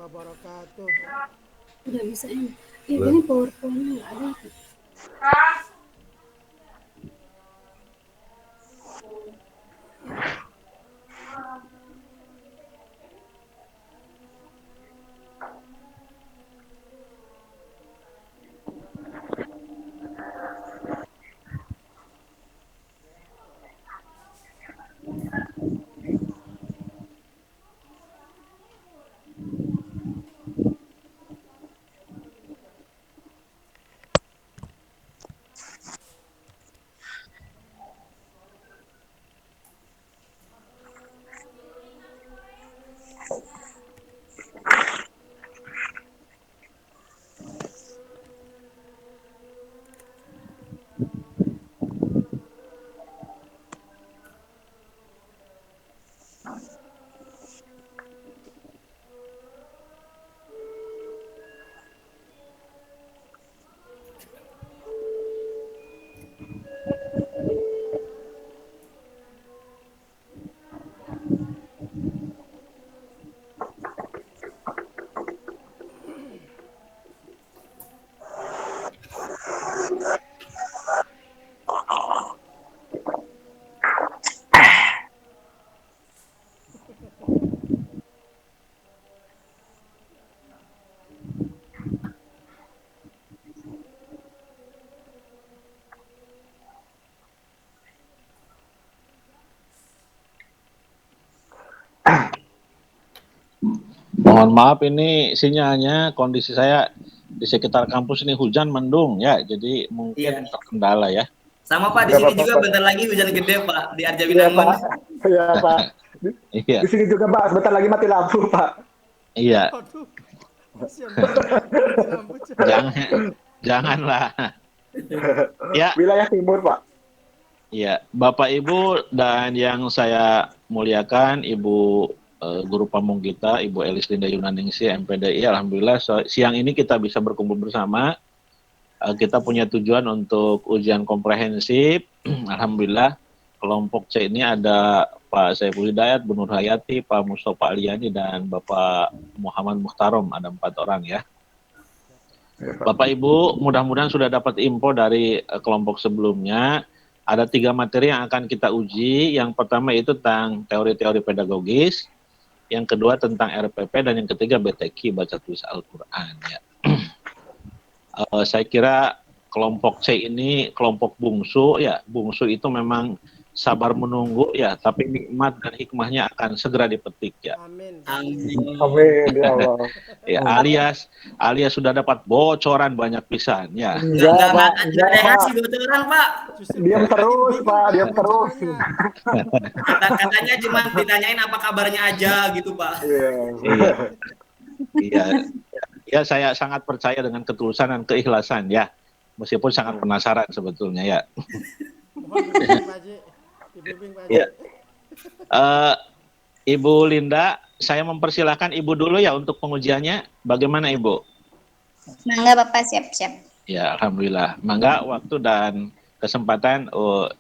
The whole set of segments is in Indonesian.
wabarakatuh. Udah bisa ini. Ini PowerPoint-nya nggak ada. Mohon maaf ini sinyalnya kondisi saya di sekitar kampus ini hujan mendung ya, jadi mungkin Iya. terkendala ya. Sama Pak, di Nggak sini apa-apa, juga Pak. bentar lagi hujan gede Pak di Iya Arjabinangun. Pak, iya Pak. Iya, Di sini juga Pak, sebentar lagi mati lampu Pak. iya, Aduh, kasihan banget. Mati lampu, Cak. janganlah. Ya, Wilayah timur Pak. iya, Bapak Ibu dan yang saya muliakan, Ibu Guru Pamung kita, Ibu Elis Linda Yunaningsi, MPDI, Alhamdulillah siang ini kita bisa berkumpul bersama. Kita punya tujuan untuk ujian komprehensif. Alhamdulillah kelompok C ini ada Pak Saiful Hidayat, Bu Nur Hayati, Pak Mustafa Aliani, dan Bapak Muhammad Muhtarom. Ada 4 orang ya. Bapak Ibu mudah-mudahan sudah dapat info dari kelompok sebelumnya. Ada 3 materi yang akan kita uji. Yang pertama itu tentang teori-teori pedagogis. Yang kedua tentang RPP. Dan yang ketiga BTQ, baca tulis Al-Quran ya. Saya kira kelompok C ini kelompok bungsu ya. Bungsu itu memang sabar menunggu ya, tapi nikmat dan hikmahnya akan segera dipetik ya. Amin. Amin. Amin ya Allah. Ya alias sudah dapat bocoran banyak pisan ya. Enggak Pak, Nggak enggak ada yang Pak. ngasih bocoran Pak. Justru Diam kita makin terus bingung, Pak, diam terus. bocorannya. Katanya cuma ditanyain apa kabarnya aja gitu Pak. Iya. Iya, iya. Ya saya sangat percaya dengan ketulusan dan keikhlasan ya. Meskipun sangat penasaran sebetulnya ya. Mohon dibimbing, Pak Haji. Dibimbing, Pak Haji. Ya. Eh, Ibu Linda, saya mempersilahkan Ibu dulu ya untuk pengujiannya. Bagaimana Ibu? Mangga Bapak siap-siap. Ya, Alhamdulillah. Mangga waktu dan kesempatan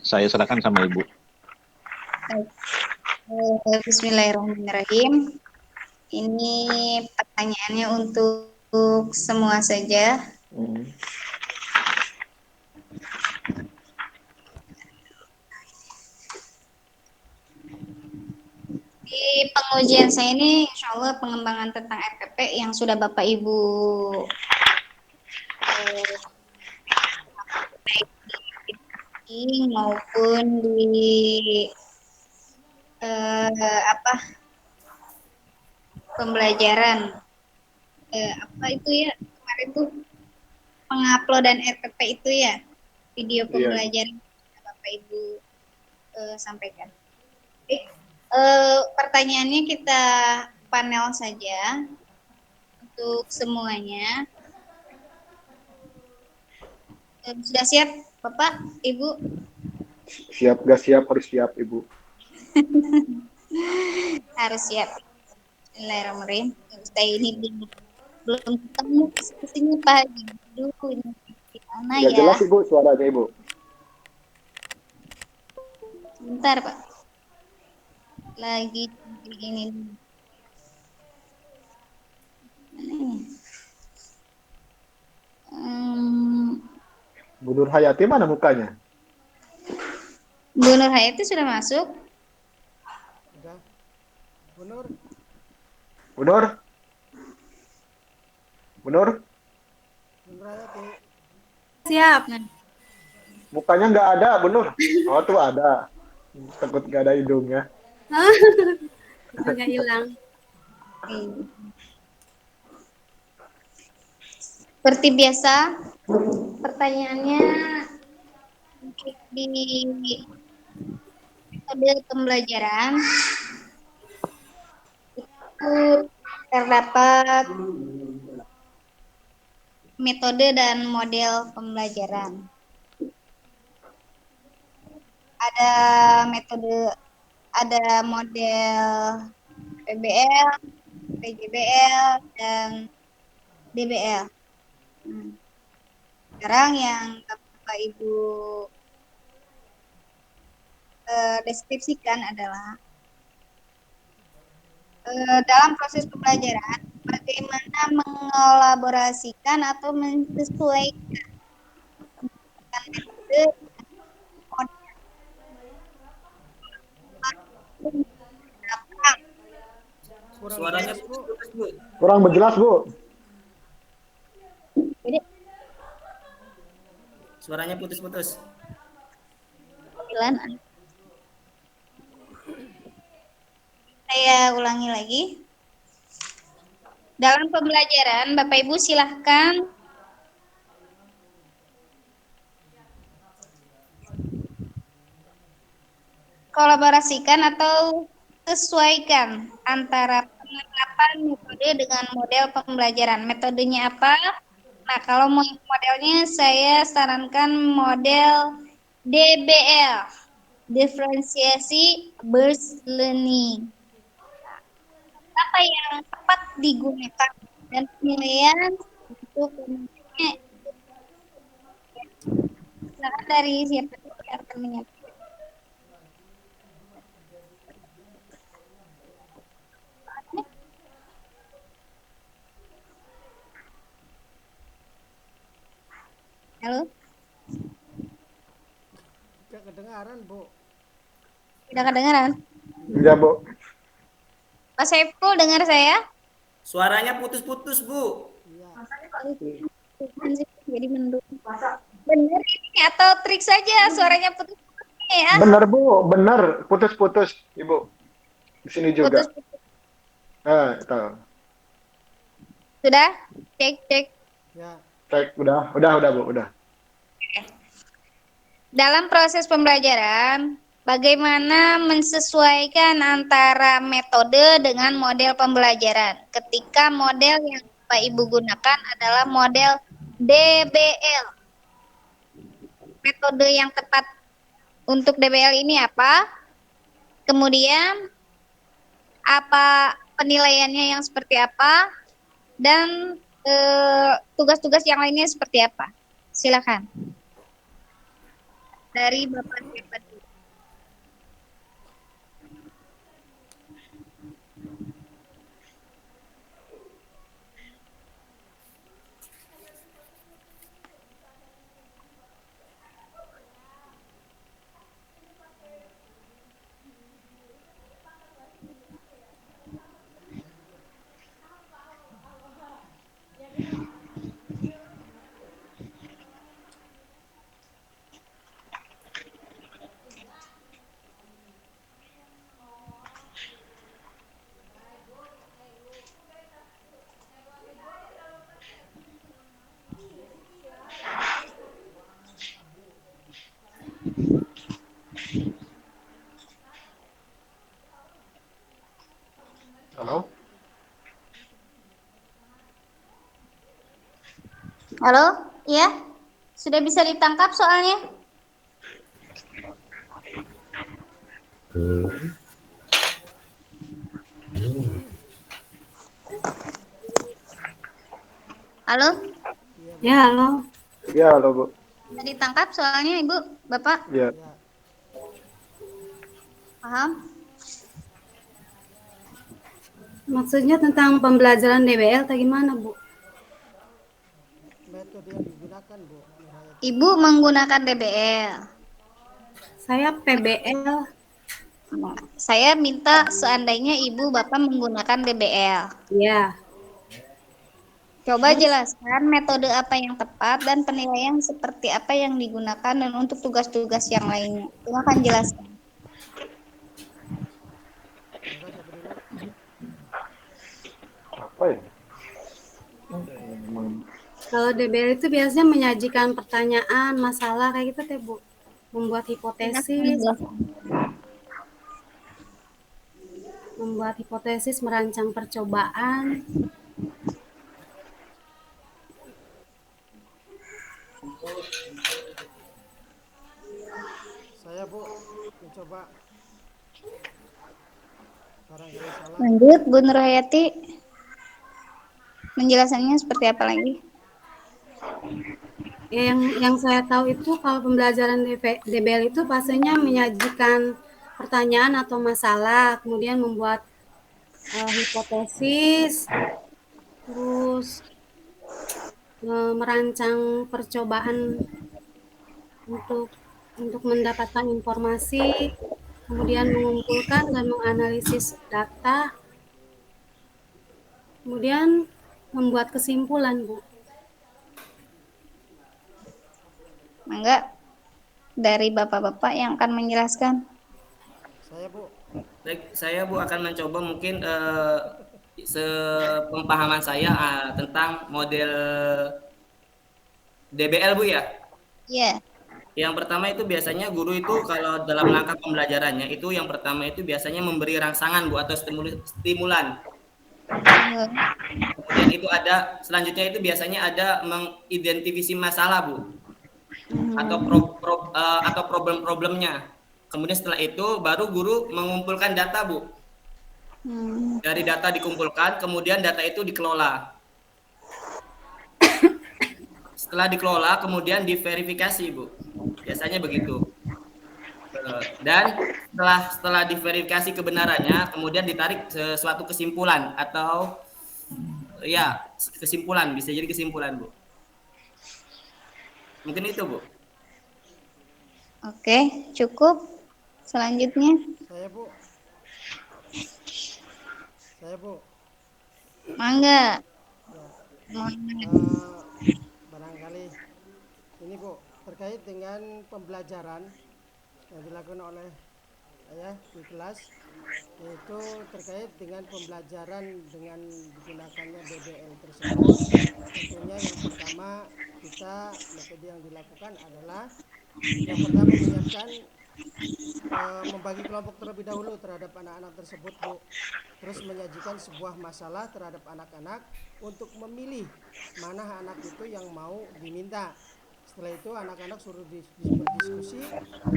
saya serahkan sama Ibu. Bismillahirrahmanirrahim. Ini pertanyaannya untuk semua saja. Di pengujian saya ini insya Allah pengembangan tentang RPP yang sudah Bapak Ibu maupun di pembelajaran apa itu ya kemarin tuh penguploadan RPP itu ya video pembelajaran yang Bapak Ibu sampaikan. Pertanyaannya kita panel saja untuk semuanya. Sudah siap Bapak, Ibu? Siap gak siap, harus siap Ibu. Harus siap. Bismillahirrahmanirrahim. Saya ini belum ketemu kesini Pak Haji. Dulu ini gimana ya? Jelas Ibu suaranya Ibu. Sebentar Pak. Lagi ini. Nur Hayati mana mukanya? Bu Nur Hayati sudah masuk. Udah. Bu Nur, Bu Nur? Bu Nur? Bu Nur Hayati. Siap. Nah, Mukanya nggak ada, Bu Nur. Oh, tuh ada. Takut nggak ada hidungnya. Agak hilang. oke. Seperti biasa, pertanyaannya di metode pembelajaran itu terdapat metode dan model pembelajaran. Ada metode, ada model PBL, PJBL, dan DBL. Sekarang yang Bapak Ibu deskripsikan adalah dalam proses pembelajaran bagaimana mengelaborasikan atau menyesuaikan metode Kurang Suaranya jelas, Bu. putus-putus, Bu. Kurang berjelas, Bu. Jadi, Suaranya putus-putus. saya ulangi lagi. Dalam pembelajaran, Bapak Ibu silahkan kolaborasikan atau sesuaikan antara penerapan metode dengan model pembelajaran. Metodenya apa? Nah, kalau modelnya saya sarankan model DBL, diferensiasi burst learning. Apa yang tepat digunakan dan penilaian untuk penilaiannya. Silakan dari siapa yang akan menyampaikan. Halo, Tidak kedengaran, Bu. tidak kedengaran? Enggak, Bu. Pak Saiful dengar saya? Suaranya putus-putus, Bu. Iya. Jadi mendukung. Benar ini atau trik saja suaranya putus ya? Bener, Bu. Bener. Putus-putus, Ibu. Di sini juga. Putus. Tahu. Sudah? Cek. Ya. Cek, udah, Bu, udah. Dalam proses pembelajaran, bagaimana mensesuaikan antara metode dengan model pembelajaran? Ketika model yang Bapak Ibu gunakan adalah model DBL. Metode yang tepat untuk DBL ini apa? Kemudian apa penilaiannya yang seperti apa? Dan tugas-tugas yang lainnya seperti apa? Silakan. Dari Bapak siapa dulu? Halo? Halo? Ya? Sudah bisa ditangkap soalnya? Halo? Ya, halo. Ya, halo, Bu. Bisa ditangkap soalnya Ibu, Bapak? Ya. Ya. Paham? Maksudnya tentang pembelajaran DBL atau gimana, Bu? Metode yang digunakan, Bu Nur Hayati. Ibu menggunakan DBL. Saya PBL. Nah, saya minta seandainya Ibu Bapak menggunakan DBL. Ya. Coba Terus? jelaskan metode apa yang tepat dan penilaian seperti apa yang digunakan dan untuk tugas-tugas yang lainnya. Silakan jelaskan. Monggo siapa dulu? Apa ya? Kalau DBL itu biasanya menyajikan pertanyaan, masalah kayak gitu teh Bu. Membuat hipotesis, merancang percobaan. Saya Bu mencoba barangkali salah. Lanjut, Bu Nurhayati. Menjelasannya seperti apa lagi? Ya, yang saya tahu itu kalau pembelajaran DBL itu pastinya menyajikan pertanyaan atau masalah, kemudian membuat hipotesis, terus merancang percobaan untuk mendapatkan informasi, kemudian mengumpulkan dan menganalisis data, kemudian membuat kesimpulan, Bu. Mangga dari bapak-bapak yang akan menjelaskan. Saya Bu. Baik, saya Bu akan mencoba mungkin sepemahaman saya tentang model DBL Bu ya. Iya. Yang pertama itu biasanya guru itu kalau dalam langkah pembelajarannya itu yang pertama itu biasanya memberi rangsangan Bu atau stimulan. Kemudian itu ada selanjutnya itu biasanya ada mengidentifikasi masalah Bu atau problem-problemnya. Kemudian setelah itu baru guru mengumpulkan data Bu. Dari data dikumpulkan, kemudian data itu dikelola. Setelah dikelola, kemudian diverifikasi Bu. Biasanya begitu. Dan setelah diverifikasi kebenarannya, kemudian ditarik suatu kesimpulan atau ya kesimpulan, bisa jadi kesimpulan Bu. Mungkin itu Bu. Oke, cukup. Selanjutnya. Saya Bu. Mangga. Ya. Barangkali ini Bu terkait dengan pembelajaran yang dilakukan oleh saya di kelas, yaitu terkait dengan pembelajaran dengan digunakannya DBL tersebut. Tentunya yang pertama metode yang dilakukan adalah yang pertama menyiapkan membagi kelompok terlebih dahulu terhadap anak-anak tersebut Bu. Terus menyajikan sebuah masalah terhadap anak-anak untuk memilih mana anak itu yang mau diminta. Setelah itu anak-anak suruh berdiskusi.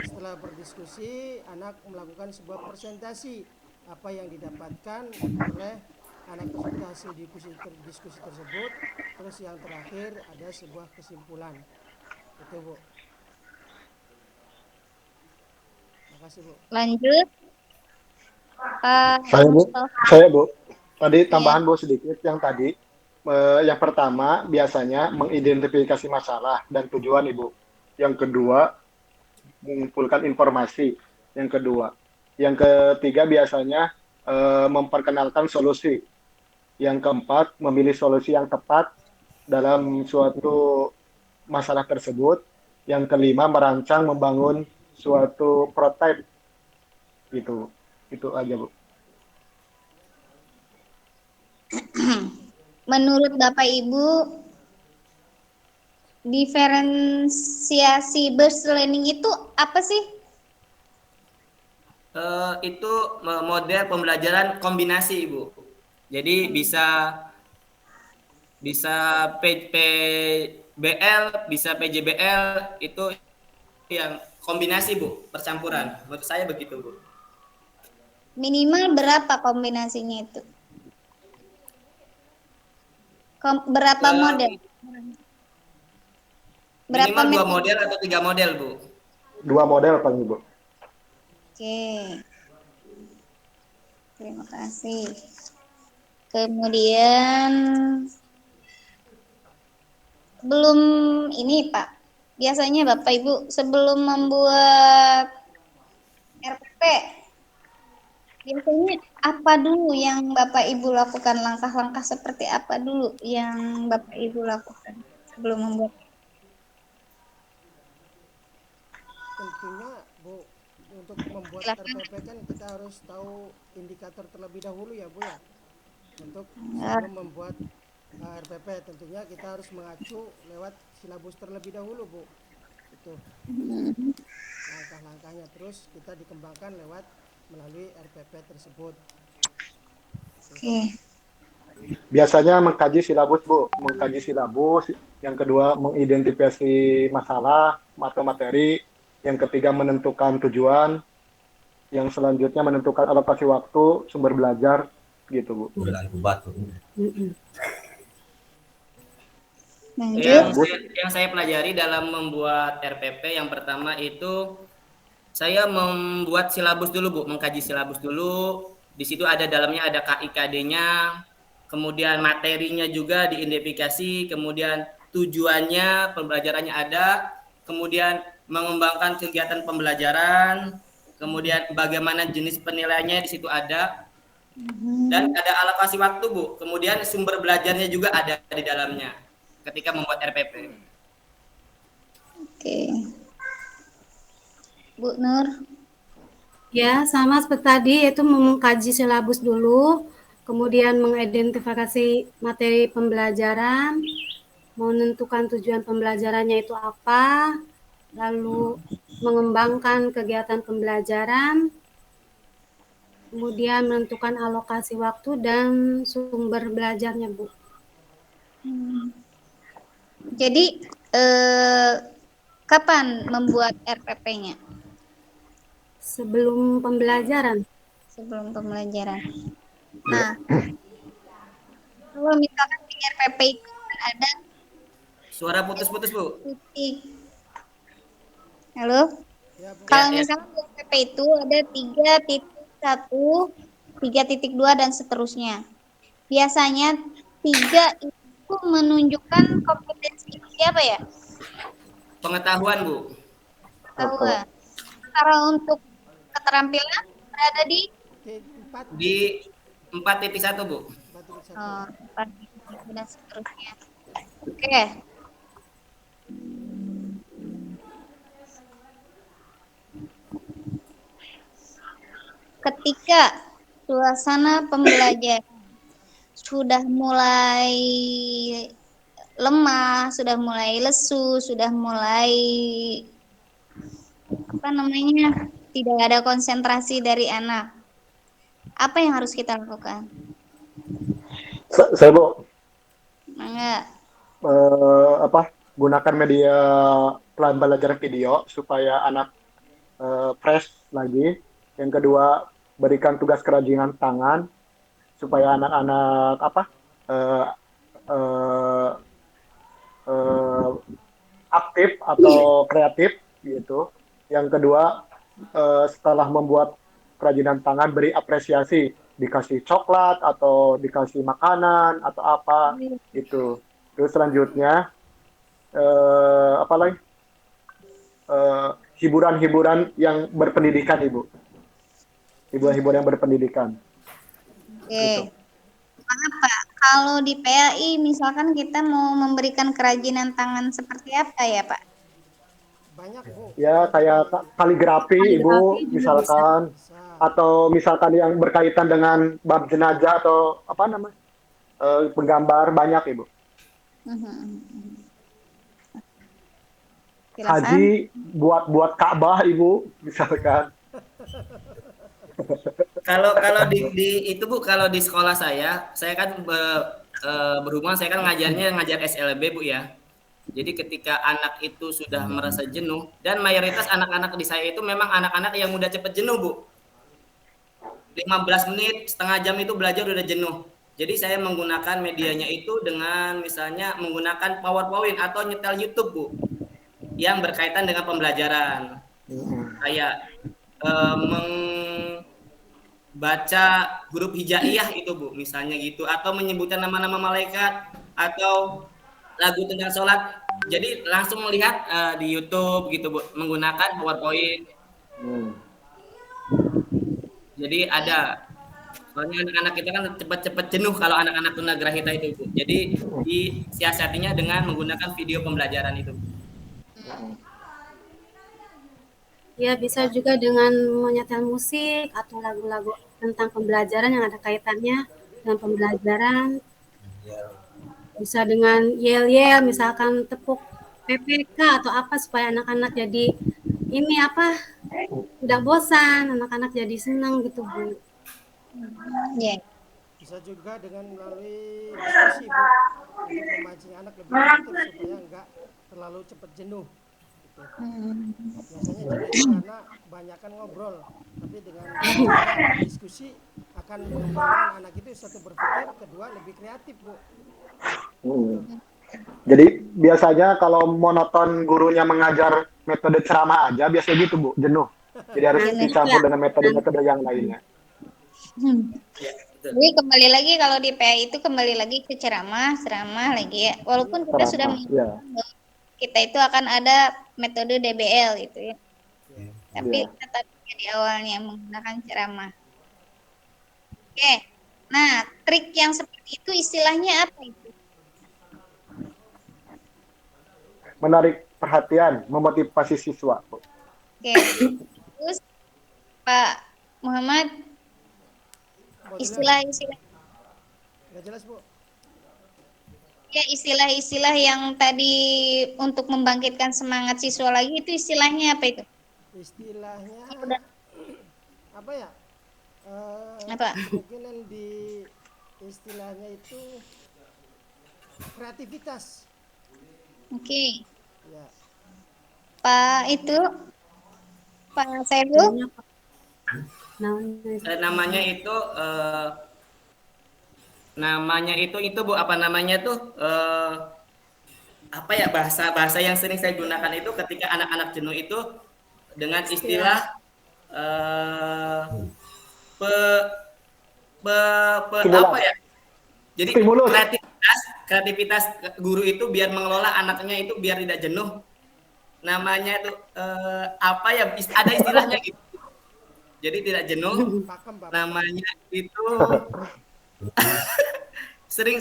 Setelah berdiskusi, anak melakukan sebuah presentasi apa yang didapatkan oleh anak tersebut hasil diskusi tersebut. Terus yang terakhir ada sebuah kesimpulan. Itu Bu. Makasih Bu. Lanjut. Saya Bu. Tadi tambahan Bu sedikit yang tadi. Yang pertama biasanya mengidentifikasi masalah dan tujuan Ibu. Yang kedua mengumpulkan informasi. Yang ketiga biasanya memperkenalkan solusi. Yang keempat memilih solusi yang tepat dalam suatu masalah tersebut. Yang kelima merancang membangun suatu prototipe. Itu aja Bu. Menurut Bapak Ibu, diferensiasi burst learning itu apa sih? Itu model pembelajaran kombinasi Ibu. Jadi bisa PBL, bisa PJBL, itu yang kombinasi Bu, percampuran. Menurut saya begitu Bu. Minimal berapa kombinasinya itu? Berapa model? Minimal 2 model atau 3 model Bu. 2 model paling Ibu. Oke. Terima kasih. Kemudian belum ini Pak, biasanya Bapak Ibu sebelum membuat RPP, biasanya apa dulu yang Bapak Ibu lakukan? Langkah-langkah seperti apa dulu yang Bapak Ibu lakukan sebelum membuat? Tentunya Bu, untuk membuat Silakan. RPP kan kita harus tahu indikator terlebih dahulu ya Bu ya. Untuk Ya. sebelum membuat RPP tentunya kita harus mengacu lewat silabus terlebih dahulu Bu. Itu langkah-langkahnya, terus kita dikembangkan lewat melalui RPP tersebut. Oke. Biasanya mengkaji silabus, Bu. Mengkaji silabus. Yang kedua, mengidentifikasi masalah atau materi. Yang ketiga, menentukan tujuan. Yang selanjutnya, menentukan alokasi waktu, sumber belajar, gitu, Bu. Lanjut. Yang saya pelajari dalam membuat RPP yang pertama itu saya membuat silabus dulu Bu, mengkaji silabus dulu. Di situ ada dalamnya ada KIKD-nya, kemudian materinya juga diidentifikasi, kemudian tujuannya, pembelajarannya ada, kemudian mengembangkan kegiatan pembelajaran, kemudian bagaimana jenis penilaiannya di situ ada, dan ada alokasi waktu Bu, kemudian sumber belajarnya juga ada di dalamnya ketika membuat RPP. Oke. Bu Nur. Ya, sama seperti tadi, yaitu mengkaji silabus dulu, kemudian mengidentifikasi materi pembelajaran, menentukan tujuan pembelajarannya itu apa, lalu mengembangkan kegiatan pembelajaran, kemudian menentukan alokasi waktu dan sumber belajarnya, Bu. Jadi kapan membuat RPP-nya? Sebelum pembelajaran. Sebelum pembelajaran. Nah, kalau misalkan di RPP itu kan ada Suara putus-putus Bu. titik. Halo? Ya, Bu. Kalau Ya. misalkan di RPP itu ada 3.1, 3.2 dan seterusnya. Biasanya 3 itu menunjukkan kompetensi siapa ya? Pengetahuan Bu. Pengetahuan. Sementara untuk keterampilan berada di T4 Di 4.1 Bu. 4.1. 4 dan seterusnya. Oke. Ketika suasana pembelajaran sudah mulai lemah, sudah mulai lesu, sudah mulai tidak ada konsentrasi dari anak. Apa yang harus kita lakukan? Saya, Bu, Mangga. gunakan media pembelajaran video supaya anak fresh lagi. Yang kedua, berikan tugas kerajinan tangan supaya anak-anak aktif atau kreatif gitu. Yang kedua, setelah membuat kerajinan tangan, beri apresiasi, dikasih coklat atau dikasih makanan atau apa gitu. Terus selanjutnya apa lagi? Hiburan-hiburan yang berpendidikan, Ibu. Hiburan-hiburan yang berpendidikan. Oke. Gitu. Maaf Pak, kalau di PAI misalkan kita mau memberikan kerajinan tangan seperti apa ya Pak? Banyak Bu. Ya kayak kaligrafi, Ibu, Kaligrafi juga misalkan, Bisa. atau misalkan yang berkaitan dengan bab jenazah atau apa namanya, penggambar banyak, Ibu. Silakan. Haji buat Ka'bah, Ibu, misalkan. Kalau di itu Bu, kalau di sekolah saya kan berhubungan saya kan ngajar SLB Bu ya. Jadi ketika anak itu sudah merasa jenuh, dan mayoritas anak-anak di saya itu memang anak-anak yang mudah cepat jenuh Bu. 15 menit, setengah jam itu belajar udah jenuh. Jadi saya menggunakan medianya itu dengan misalnya menggunakan PowerPoint atau nyetel YouTube Bu, yang berkaitan dengan pembelajaran. Kayak baca huruf hijaiyah itu Bu, misalnya gitu, atau menyebutkan nama-nama malaikat, atau lagu tentang sholat. Jadi langsung melihat di YouTube gitu Bu, menggunakan PowerPoint. Hmm. Jadi ada. Soalnya anak-anak kita kan cepat-cepat jenuh kalau anak-anak tunagrahita itu Bu. Jadi disiasatinya dengan menggunakan video pembelajaran itu. Ya, bisa juga dengan menyetel musik atau lagu-lagu tentang pembelajaran yang ada kaitannya dengan pembelajaran. Bisa dengan yel-yel, misalkan tepuk PPK atau apa supaya anak-anak jadi ini apa, tidak bosan, anak-anak jadi senang gitu Bu. Ya. Bisa juga dengan melalui diskusi Bu, untuk memancing anak lebih kreatif supaya enggak terlalu cepat jenuh. Gitu. Biasanya jenuh itu karena kebanyakan ngobrol, tapi dengan cara diskusi akan mengembangkan anak itu satu berpikir, kedua lebih kreatif Bu. Hmm. Jadi biasanya kalau monoton gurunya mengajar metode ceramah aja, biasanya gitu Bu, jenuh. Jadi harus dicampur dengan metode-metode yang lainnya. Ya, betul. Jadi kembali lagi kalau di PA itu kembali lagi ke ceramah lagi ya. Walaupun kita sudah Ceramah, ya. bahwa kita itu akan ada metode DBL gitu ya. Tapi Ya. tetap di awalnya menggunakan ceramah. Oke. Nah, trik yang seperti itu istilahnya apa itu? Menarik perhatian, memotivasi siswa. Bu. Oke. Terus Pak Muhammad, istilah-istilah Nggak jelas Bu. ya istilah-istilah yang tadi untuk membangkitkan semangat siswa lagi itu istilahnya apa itu? Istilahnya apa ya? Apa? Mungkin di istilahnya itu kreativitas. Oke. Ya. Pak itu Pak Saiful, Namanya itu Bu, apa namanya tuh apa ya, bahasa yang sering saya gunakan itu ketika anak-anak jenuh itu dengan istilah pe, apa ya? Jadi Stimulus. kreativitas guru itu biar mengelola anaknya itu biar tidak jenuh. Namanya itu apa ya? Ada istilahnya gitu. Jadi tidak jenuh. Pakem Bapak. Namanya itu sering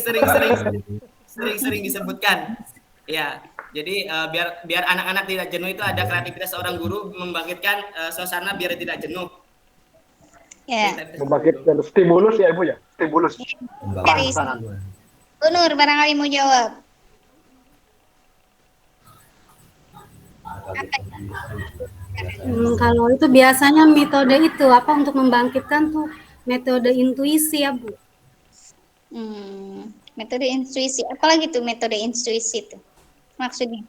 disebutkan. Ya, jadi biar anak-anak tidak jenuh itu ada kreativitas seorang guru membangkitkan suasana biar tidak jenuh. ya. Membangkitkan stimulus ya Ibu ya? Stimulus. Dari Bu Nur barangkali mau jawab. Kalau itu biasanya metode itu apa untuk membangkitkan tuh metode intuisi ya Bu. Metode intuisi. Apalagi tuh metode intuisi itu? Maksudnya?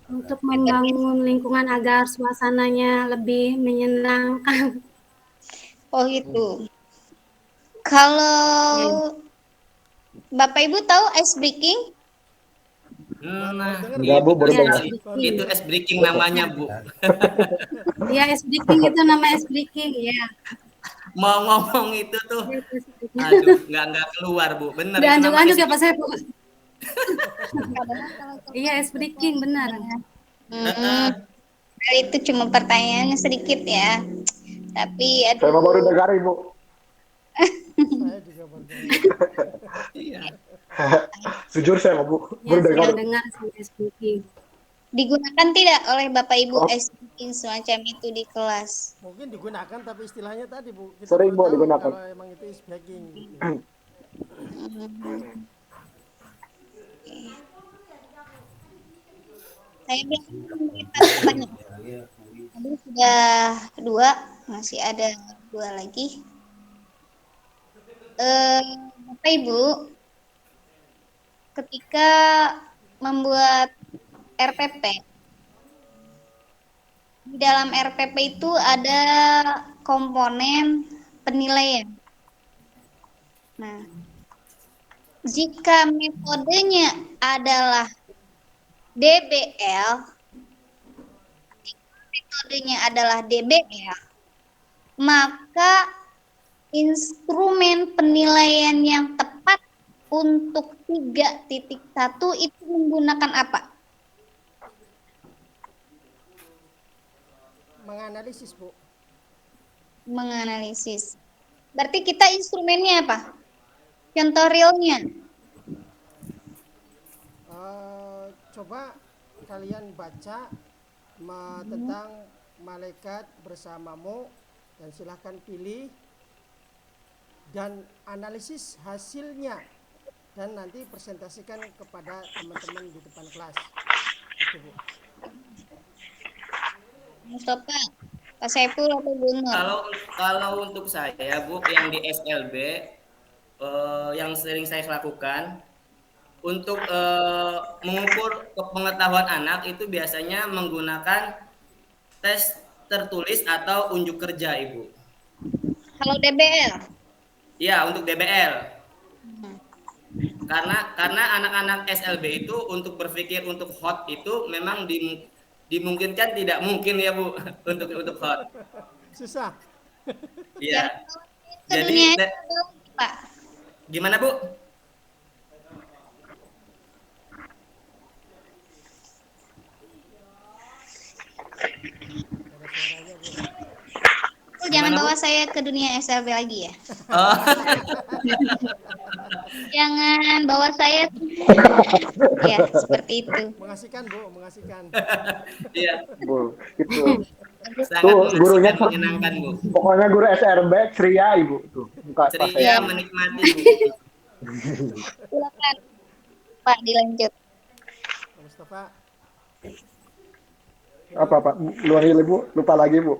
Untuk membangun lingkungan agar suasananya lebih menyenangkan. Oh gitu. Kalau Bapak Ibu tahu ice breaking? Enggak Bu, baru Ya, dengar. ice breaking. Itu ice breaking namanya Bu. Ya, ice breaking itu nama ice breaking ya. Mau ngomong itu tuh, aduh, nggak keluar Bu. Bener itu nama Dianjuk-anjuk ice ya Pak Saiful. Iya, ice breaking benar. Itu cuma pertanyaannya sedikit ya. Tapi Saya baru dengar Ibu. Saya juga baru dengar. Iya. Jujur saya Bu, Ya, baru dengar. saya dengar ice breaking. digunakan tidak oleh Bapak Ibu ice breaking semacam itu di kelas? Mungkin digunakan tapi istilahnya tadi Bu. Kita Sering, baru Bu, tahu digunakan. kalau emang itu is bagging. Gitu. Saya bilang pertanyaan. Tadi sudah 2, masih ada 2 lagi. Bapak Ibu, ketika membuat RPP, di dalam RPP itu ada komponen penilaian. Nah, jika metodenya adalah DBL, maka instrumen penilaian yang tepat Untuk 3.1 itu menggunakan apa? Menganalisis, Bu. Menganalisis. Berarti kita instrumennya apa? Contoh realnya. Coba kalian baca tentang malaikat bersamamu dan silahkan pilih dan analisis hasilnya dan nanti presentasikan kepada teman-teman di depan kelas. Itu, Bu. Mustafa, Pak Saiful atau Bu Nur? Kalau untuk saya, Bu, yang di SLB yang sering saya lakukan untuk mengukur pengetahuan anak itu biasanya menggunakan tes tertulis atau unjuk kerja, Ibu. Kalau DBL? Ya, untuk DBL. Karena anak-anak SLB itu untuk berpikir untuk hot itu memang dimungkinkan tidak mungkin ya, Bu, untuk hot. Susah. Iya. Ke Jadi dunia Pak. gimana, Bu? Jangan Gimana, Bu? bawa saya ke dunia SLB lagi ya. Oh. Jangan bawa saya. Ya, seperti itu. Mengasihkan, Bu, mengasihkan. Iya, Bu, itu. sangat Tuh, gurunya mengasihkan, menyenangkan, Bu. pokoknya guru SRB ceria Ibu tuh. Muka pas Ceria, saya. menikmati, Bu. Silakan Pak dilanjut. Mustafa. Apa Pak? Lupa lagi Bu.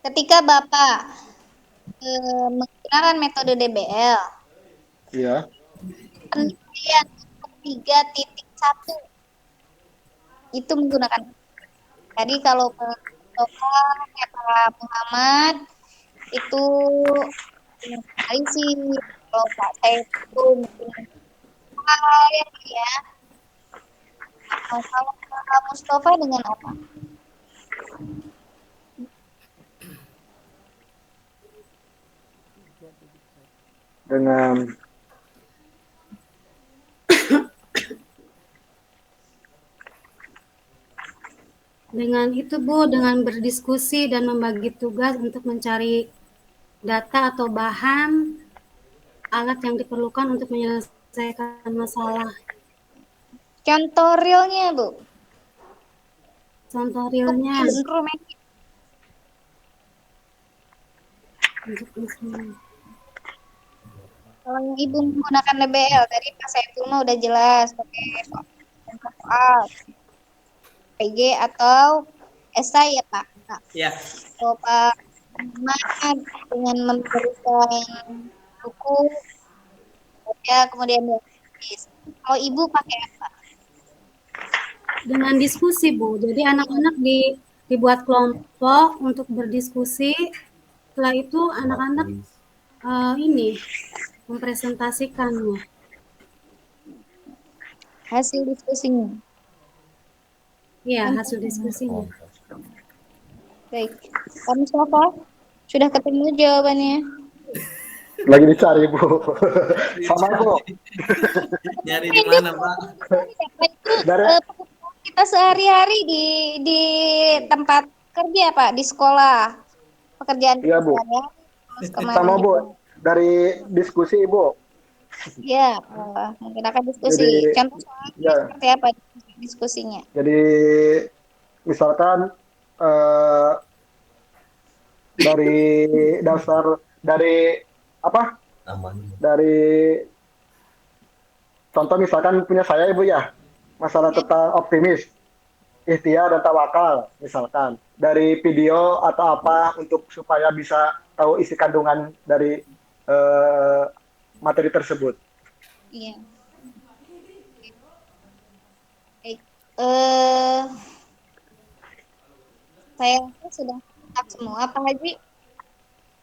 Ketika Bapak menggunakan metode DBL, Iya. penelitian 3.1 itu menggunakan. Jadi kalau Pak Muhammad itu sekali sih, kalau Pak Saiful ya. Kalau Pak Mustafa dengan apa? Dengan itu, Bu, dengan berdiskusi dan membagi tugas untuk mencari data atau bahan alat yang diperlukan untuk menyelesaikan masalah. Contoh realnya, Bu. Contoh realnya Instrumen. Kalau yang Ibu menggunakan DBL, tadi Pak Saiful mah udah jelas pakai soal PG atau esai ya Pak. Nah, Ya. kalau Pak Muhammad dengan memberikan buku, ya kemudian menulis. Kalau Ibu pakai apa? dengan diskusi, Bu. Jadi anak-anak dibuat kelompok untuk berdiskusi. Setelah itu anak-anak mempresentasikannya. Hasil diskusinya. Iya, hasil diskusinya. Baik. Pak Mustafa, sudah ketemu jawabannya? lagi dicari Bu. Sama Bu. Nyari di mana, Pak? Dari Kita sehari-hari di tempat kerja Pak, di sekolah. Pekerjaan Iya, Bu. ya. Terus kemarin sama Bu. juga. Dari diskusi Ibu. Ya, menggunakan diskusi. Jadi, Contoh soalnya ya. seperti apa diskusinya? Jadi misalkan dari dasar dari apa? Dari contoh misalkan punya saya Ibu ya, masalah tentang optimis, ikhtiar dan tawakal misalkan. Dari video atau apa untuk supaya bisa tahu isi kandungan dari materi tersebut. Iya. Baik. Saya sudah lengkap semua Pak Haji.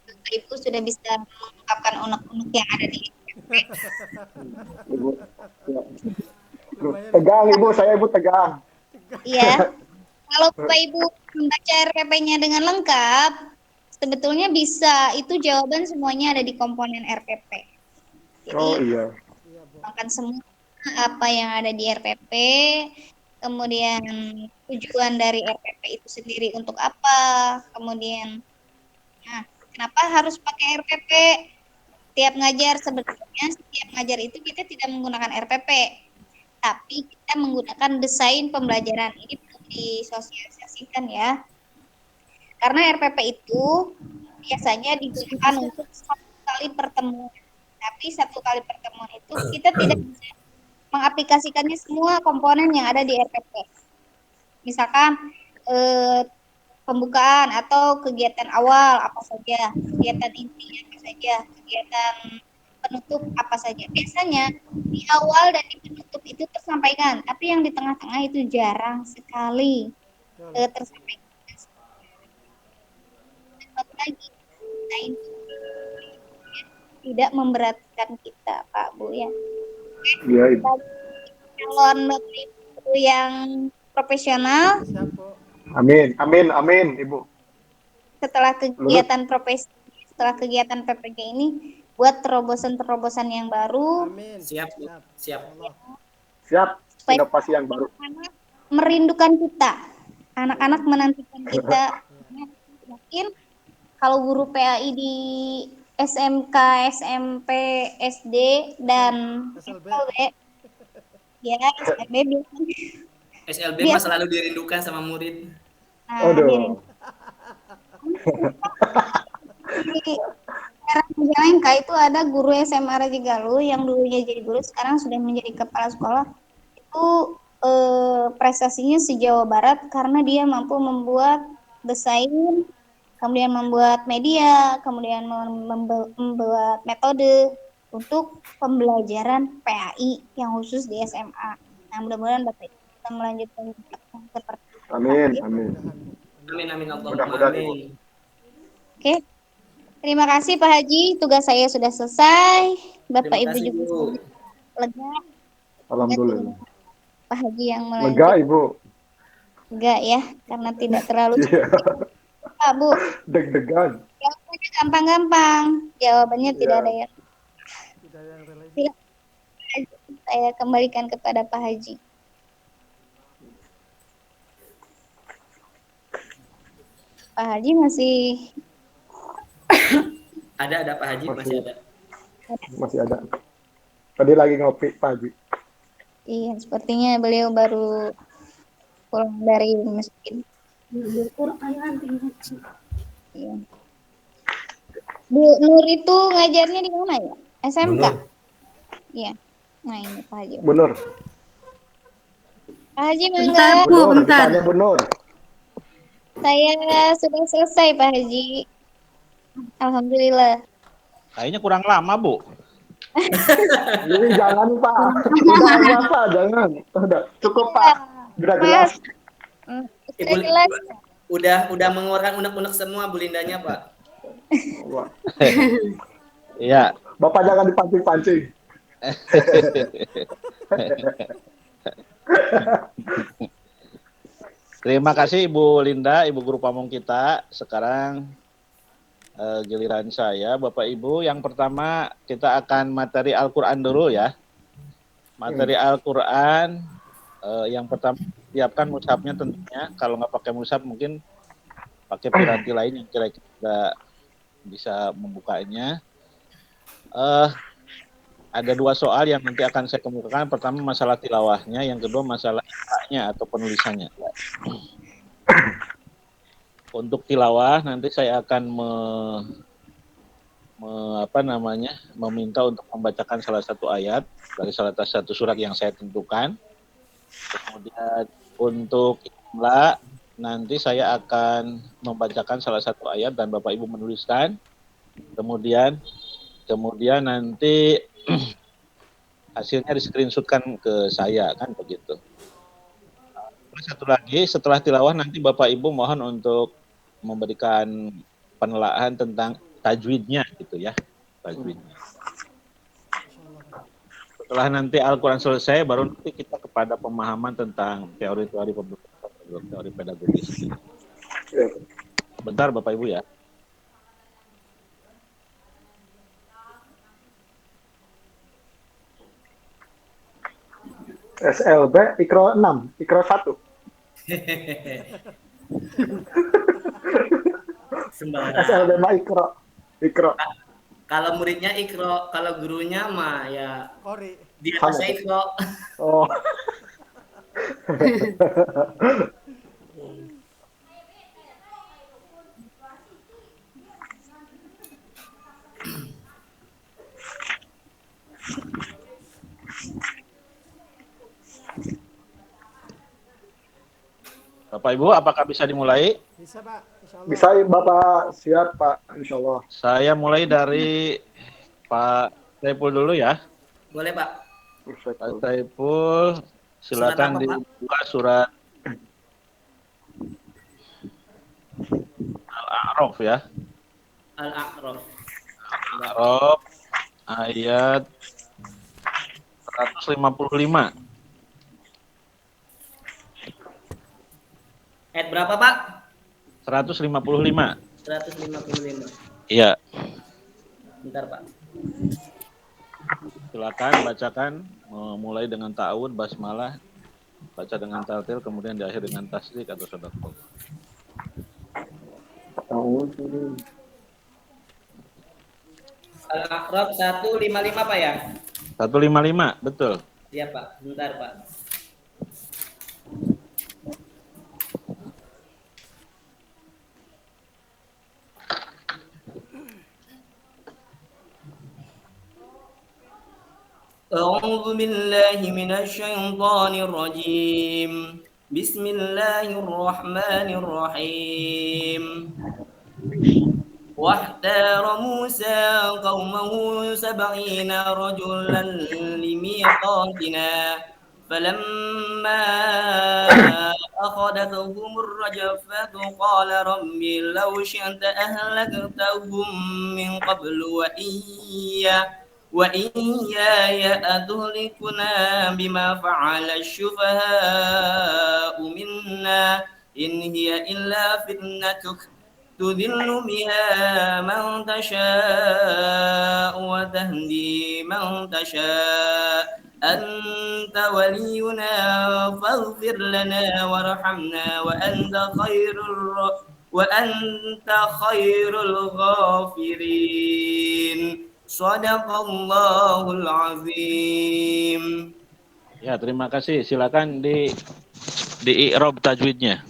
Bapak Ibu sudah bisa mengungkapkan unek-unek yang ada di Ibu, ya. Tegang Ibu, saya Ibu tegang. Iya. Kalau Bapak Ibu membaca RPP-nya dengan lengkap, Sebetulnya bisa, itu jawaban semuanya ada di komponen RPP. Jadi Oh iya. Iya, Bu. makan semua apa yang ada di RPP, kemudian tujuan dari RPP itu sendiri untuk apa, kemudian nah, kenapa harus pakai RPP? Setiap ngajar itu kita tidak menggunakan RPP, tapi kita menggunakan desain pembelajaran. Ini perlu disosialisasikan ya. Karena RPP itu biasanya digunakan untuk satu kali pertemuan. Tapi satu kali pertemuan itu kita tidak bisa mengaplikasikannya semua komponen yang ada di RPP. Misalkan pembukaan atau kegiatan awal apa saja, kegiatan inti apa saja, kegiatan penutup apa saja. Biasanya di awal dan di penutup itu tersampaikan, tapi yang di tengah-tengah itu jarang sekali Betul. tersampaikan. Satu lagi, desain tidak memberatkan kita, Pak Bu ya. Iya, Ibu. Calon Bapak Ibu yang profesional Siap, Bu. Amin, amin, amin, Ibu. setelah Lulus. kegiatan profesi, setelah kegiatan PPG ini buat terobosan-terobosan yang baru Amin. Siap, Bu. Siap. Siap. Allah. Siap, supaya inovasi yang baru. anak-anak merindukan kita, anak-anak menantikan kita. Mungkin kalau guru PAI di SMK, SMP, SD dan SLB. SLB, ya SLB biasanya. SLB Biasa. mah selalu dirindukan sama murid. Nah, Aduh. di era Majalengka itu ada guru SMA Raja Galuh yang dulunya jadi guru, sekarang sudah menjadi kepala sekolah. Itu prestasinya se-Jawa Barat karena dia mampu membuat desain, kemudian membuat media, kemudian membuat metode untuk pembelajaran PAI yang khusus di SMA. Nah, mudah-mudahan Bapak Ibu bisa melanjutkan seperti itu. Amin, amin. Mudahan, Bu. Amin, amin, Allahumma Mudah-mudahan, Ibu. amin. Oke. Terima kasih Pak Haji, tugas saya sudah selesai. Bapak Terima Ibu kasih, juga Bu. sudah lega. Alhamdulillah. Pak Haji yang Lega, melanjutkan. Ibu. Lega ya, karena tidak terlalu Iya, Pak Bu. deg-degan. Jawabannya gampang-gampang. Jawabannya tidak ada yang Tidak yang relasi. Silakan saya kembalikan kepada Pak Haji. Pak Haji masih Ada Pak Haji, masih ada. Masih ada. Tadi lagi ngopi, Pak Haji. iya, sepertinya beliau baru pulang dari masjid. Iya. Bu Nur itu ngajarnya di mana ya? SMK? Benar. Iya. Nah ini Pak Haji. Bu Nur. Pak Haji Bentar, mangga. Bu, Bu Nur, bentar. ditanya Bu Nur. Saya sudah selesai Pak Haji. Alhamdulillah. Kayaknya kurang lama, Bu. Ini jangan, Pak. Udah, Pak, jangan. Udah, cukup, Pak. Udah jelas. Sudah jelas. Udah mengeluarkan unek-unek semua Bu Lindanya, Pak. Wah. Iya. Bapak jangan dipancing-pancing. Terima kasih Ibu Linda, Ibu Guru Pamong kita. Sekarang giliran saya, Bapak Ibu. Yang pertama kita akan materi Al-Quran dulu ya. Materi Al-Quran yang pertama siapkan mushafnya tentunya. Kalau nggak pakai mushaf mungkin pakai piranti lain yang kira-kira bisa membukanya. Ada dua soal yang nanti akan saya kemukakan. Pertama masalah tilawahnya, yang kedua masalah ikra'nya atau penulisannya. Untuk tilawah nanti saya akan meminta untuk membacakan salah satu ayat dari salah satu surat yang saya tentukan. Kemudian untuk imla nanti saya akan membacakan salah satu ayat dan Bapak Ibu menuliskan. Kemudian nanti hasilnya di-screenshotkan ke saya, kan begitu. Satu lagi, setelah tilawah nanti Bapak Ibu mohon untuk memberikan penelaahan tentang tajwidnya gitu ya, tajwidnya. Setelah nanti Al-Quran selesai, baru nanti kita kepada pemahaman tentang teori-teori pembelajaran, teori pedagogis. Bentar Bapak Ibu ya. SLB Ikro 6, Ikro 1. SLB Sembarang. mah Ikro. Ikro. Kalau muridnya Ikro, kalau gurunya mah ya Kori. di Sana atasnya tuh. Ikro. Oh. Bapak Ibu, apakah bisa dimulai? Bisa Pak, insya Allah. Bisa Bapak siap Pak, insya Allah. Saya mulai dari Pak Saiful dulu ya. Boleh Pak. Pak Saiful, silakan Surat apa, Pak? dibuka surat Al-A'raf ya. Al-A'raf. Al-A'raf ayat 155. Ayat berapa Pak? 155. 155. Iya, Bentar Pak. silakan bacakan mulai dengan ta'awud, basmalah, baca dengan tartil, kemudian diakhiri dengan tasdik atau sedekah. Al-A'raf 155 Pak ya? 155, betul. Iya Pak, bentar Pak. أعوذ بالله من الشيطان الرجيم بسم الله الرحمن الرحيم واختار موسى قومه 70 رجلا لميقاتنا فلما أخذتهم الرجفة قال رب لو شئت أهلكتهم من قبل وإياي أتهلكنا بما فعل السفهاء منا إن هي إلا فتنتك تذل بها من تشاء وتهدي من تشاء أنت ولينا فاغفر لنا وارحمنا وأنت خير الغافرين Sadaqallahul azim. Ya, terima kasih. Silakan di i'rab tajwidnya.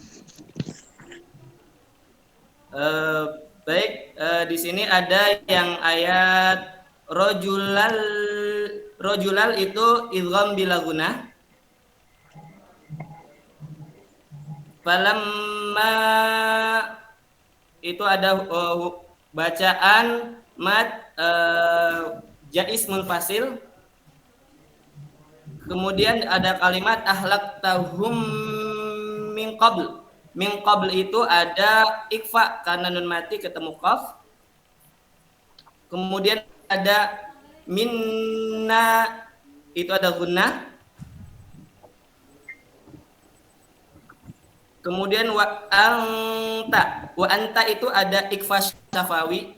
Baik, di sini ada yang ayat rojulal itu idgham bila gunah. Falamma itu ada bacaan mad jais munfasil. Kemudian ada kalimat ahlak tahum min qabl. Min qabl itu ada ikfa karena nun mati ketemu qaf. Kemudian ada minna itu ada gunnah. Kemudian wa anta itu ada ikfa syafawi.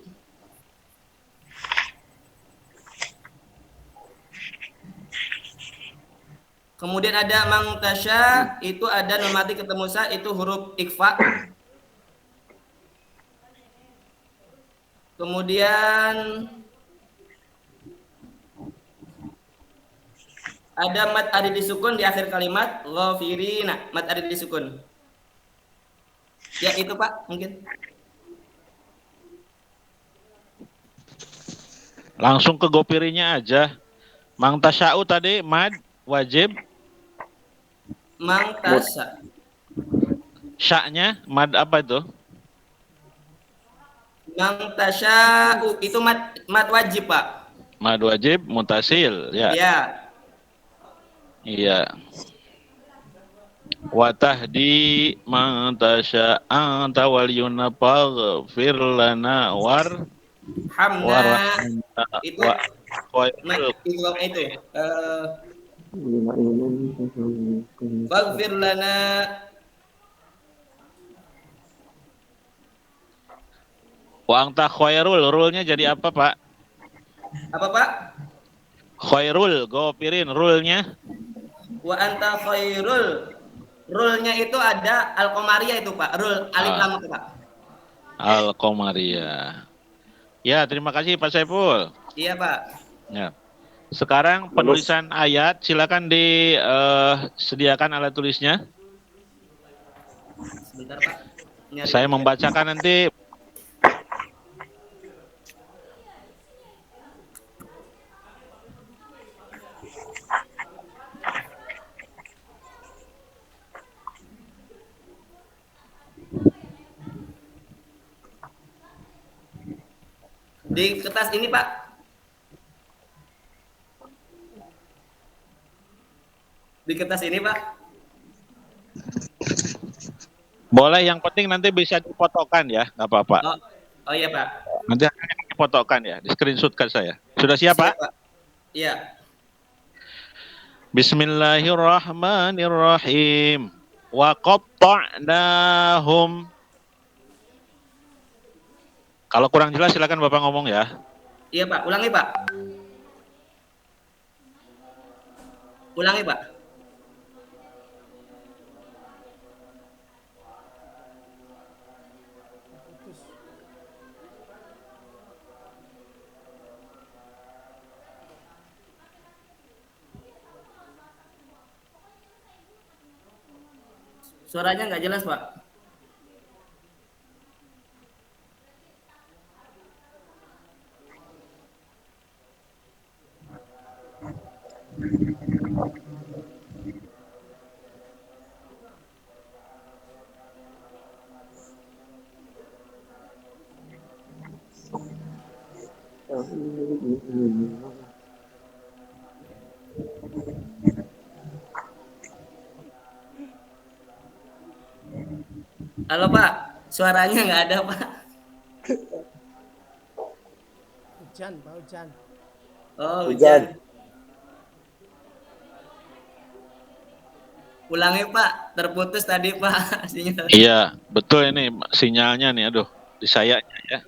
Kemudian ada mangtasya itu ada nun mati ketemu sa itu huruf ikfa. Kemudian ada mad ada disukun di akhir kalimat ghafirina, mad ada disukun. Ya itu Pak mungkin. Langsung ke gopirinya aja. Mangtasya'u tadi mad wajib. Mangtasa. Sya-nya mad apa itu? Mangtasya'u itu mad wajib Pak. Mad wajib mutasil ya. Ya. Iya. Wa tahdi man tasya anta waliyuna faghfir lana Hamna itu itu faghfir lana wa anta khairul, rule-nya jadi apa, Pak? apa Pak? Khairul, gopirin rule-nya. Wa anta khairul. Rule-nya itu ada al-qamariyah itu Pak. Rule alif lam itu Pak. Al-Qamariyah. Ya, terima kasih Pak Saiful. Iya Pak. Ya. Sekarang penulisan ayat, silakan disediakan alat tulisnya. Sebentar Pak. Nyari Saya ayat. membacakan nanti. Di kertas ini Pak. Di kertas ini Pak. Boleh, yang penting nanti bisa difotokan ya, nggak apa-apa. Oh iya Pak. Nanti akan difotokan ya, di screenshotkan saya. Sudah siap Pak? Pak. Iya. Bismillahirrahmanirrahim. Wa qatta'nahum. Kalau kurang jelas silakan Bapak ngomong ya. Iya Pak, ulangi Pak. Ulangi Pak. Suaranya nggak jelas Pak. Halo Pak, suaranya nggak ada Pak. Hujan, Pak, hujan. Oh Hujan. hujan. Ulangi Pak, terputus tadi Pak sinyal. Iya, betul ini sinyalnya nih, aduh, di sayanya ya.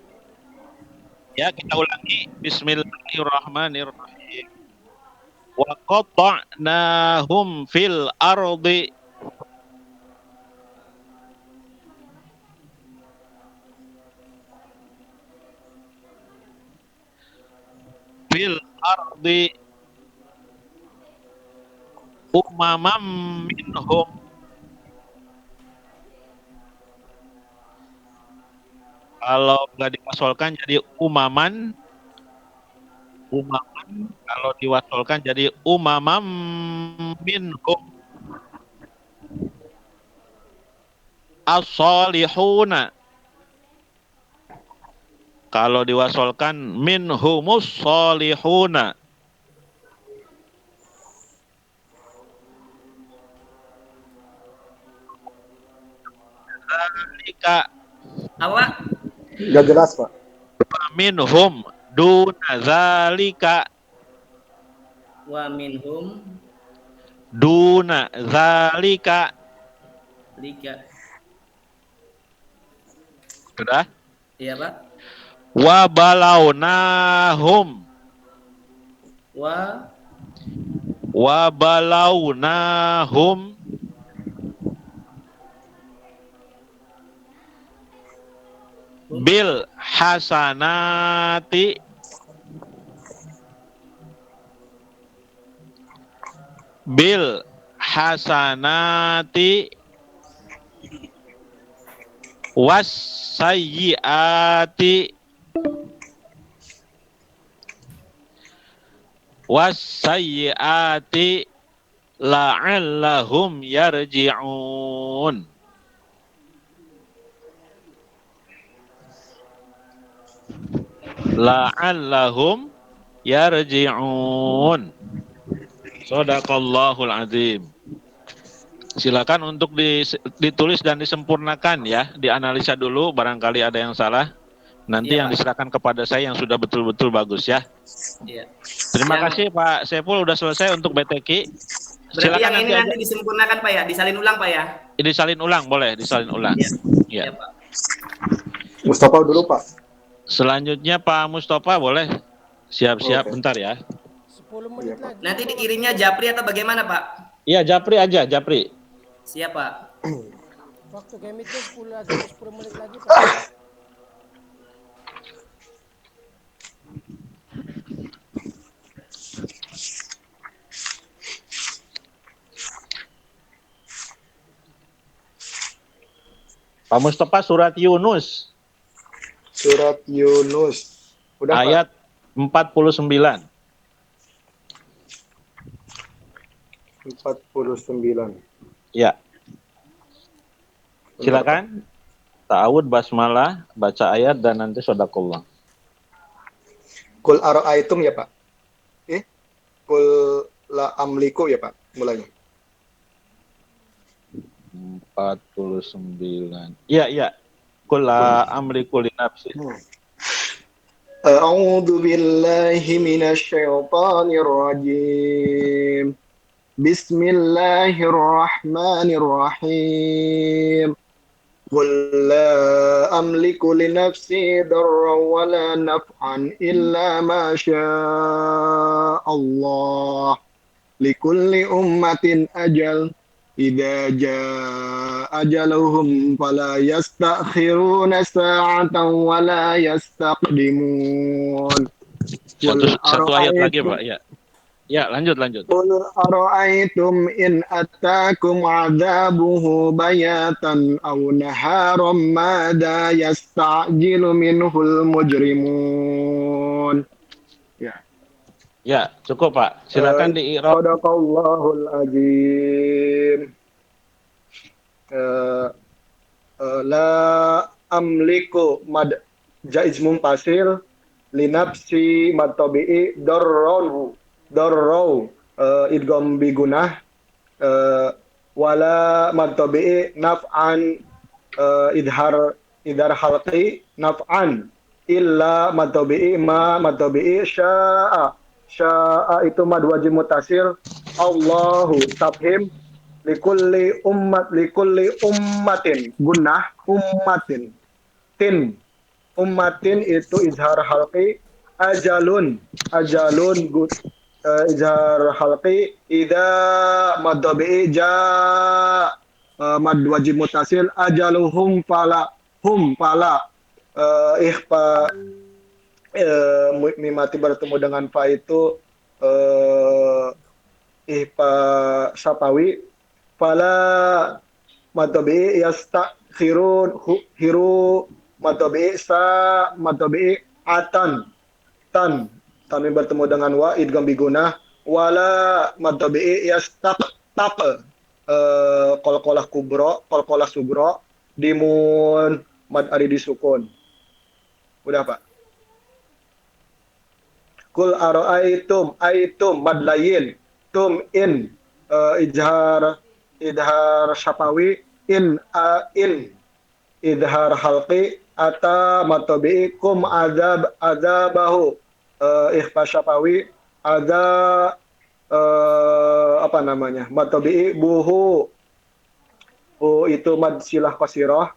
Ya, kita ulangi. Bismillahirrahmanirrahim. Wa qatta'nahum fil ardi. Fil ardi umamam minhum. Kalau nggak diwasolkan jadi umaman. Kalau diwasolkan jadi umamam minhum as-salihuna. Kalau diwasolkan minhumus salihuna. Zalika Apa? Nggak jelas, Pak. minhum duna zalika. Wa minhum Duna zalika. lika. Sudah? Iya Pak. Wa balawnahum. Wa balawnahum bil hasanati was sayyiati la'allahum yarji'un. La'allahum yarji'un. Shadaqallahul azim. Silakan untuk ditulis dan disempurnakan ya, dianalisa dulu barangkali ada yang salah. Nanti Iya, yang Pak. diserahkan kepada saya yang sudah betul-betul bagus ya. Iya. Terima Yang- kasih Pak Saiful udah selesai untuk BTQ. Berarti Silakan yang ini nanti nanti disempurnakan Pak ya, disalin ulang Pak ya. disalin ulang, boleh disalin ulang. Iya. Ya. Iya Pak. Mustafa dulu, Pak. Selanjutnya Pak Mustafa boleh siap-siap Oke. bentar ya. 10 menit lagi. Nanti dikirimnya Japri atau bagaimana Pak? Iya, Japri aja, Japri. Siap, Pak. Waktu gamenya 10 menit lagi Pak. Pak Mustafa surat Yunus Surat Yunus. Udah, Pak? ayat 49. 49. Ya. Silakan. Ta'awud, basmalah, baca ayat dan nanti sodakullah. Kul ara'aitum ya, Pak? Kul la amliku ya, Pak? Mulainya. 49. Iya, iya. Qul la amliku li nafsi. A'udzu billahi minasy syaithanir rajim. Bismillahirrahmanirrahim. Qul la amliku li nafsi darran wa la naf'an illa ma syaa Allah. Likulli ummatin ajal. Idza jaa ajaluhum fala yastakhiruna sa'atan wa la yastaqdimun. Satu ayat lagi, Pak. Ya. Ya, lanjut. Qul ara'aytum in atakum 'adzabuhu bayatan aw naharam madza yasta'jilu minhul mujrimun. Ya, cukup, Pak. Silakan di-i'rab. Shadaqallahul azim. La amliku mad jaiz mumpasil linapsi mad tabi'i darrahu idgham bigunah wala mad tabi'i naf'an idhar halqi naf'an illa mad tabi'i sya'a itu mad wajib mutasir Allahu tabhim likulli ummatin gunnah ummatin itu izhar halqi ajalun izhar halqi idza mad tabi'i ja mad wajib mutasil ajaluhum fala ikhfa mimati bertemu dengan fa itu ihpa sapawi fala matabi yastakhirun hiru matabi atan tanwin bertemu dengan wa idgham bigunah wala matabi qalqalah kubra qalqalah sugro dimun mad ari disukun. Udah, Pak? Kul ara'aitum mad layin tum in idhar syafawi in idhar halqi ata matabi kum azabahu ikhfa syafawi ada apa namanya matabi buhu itu mad silah qasirah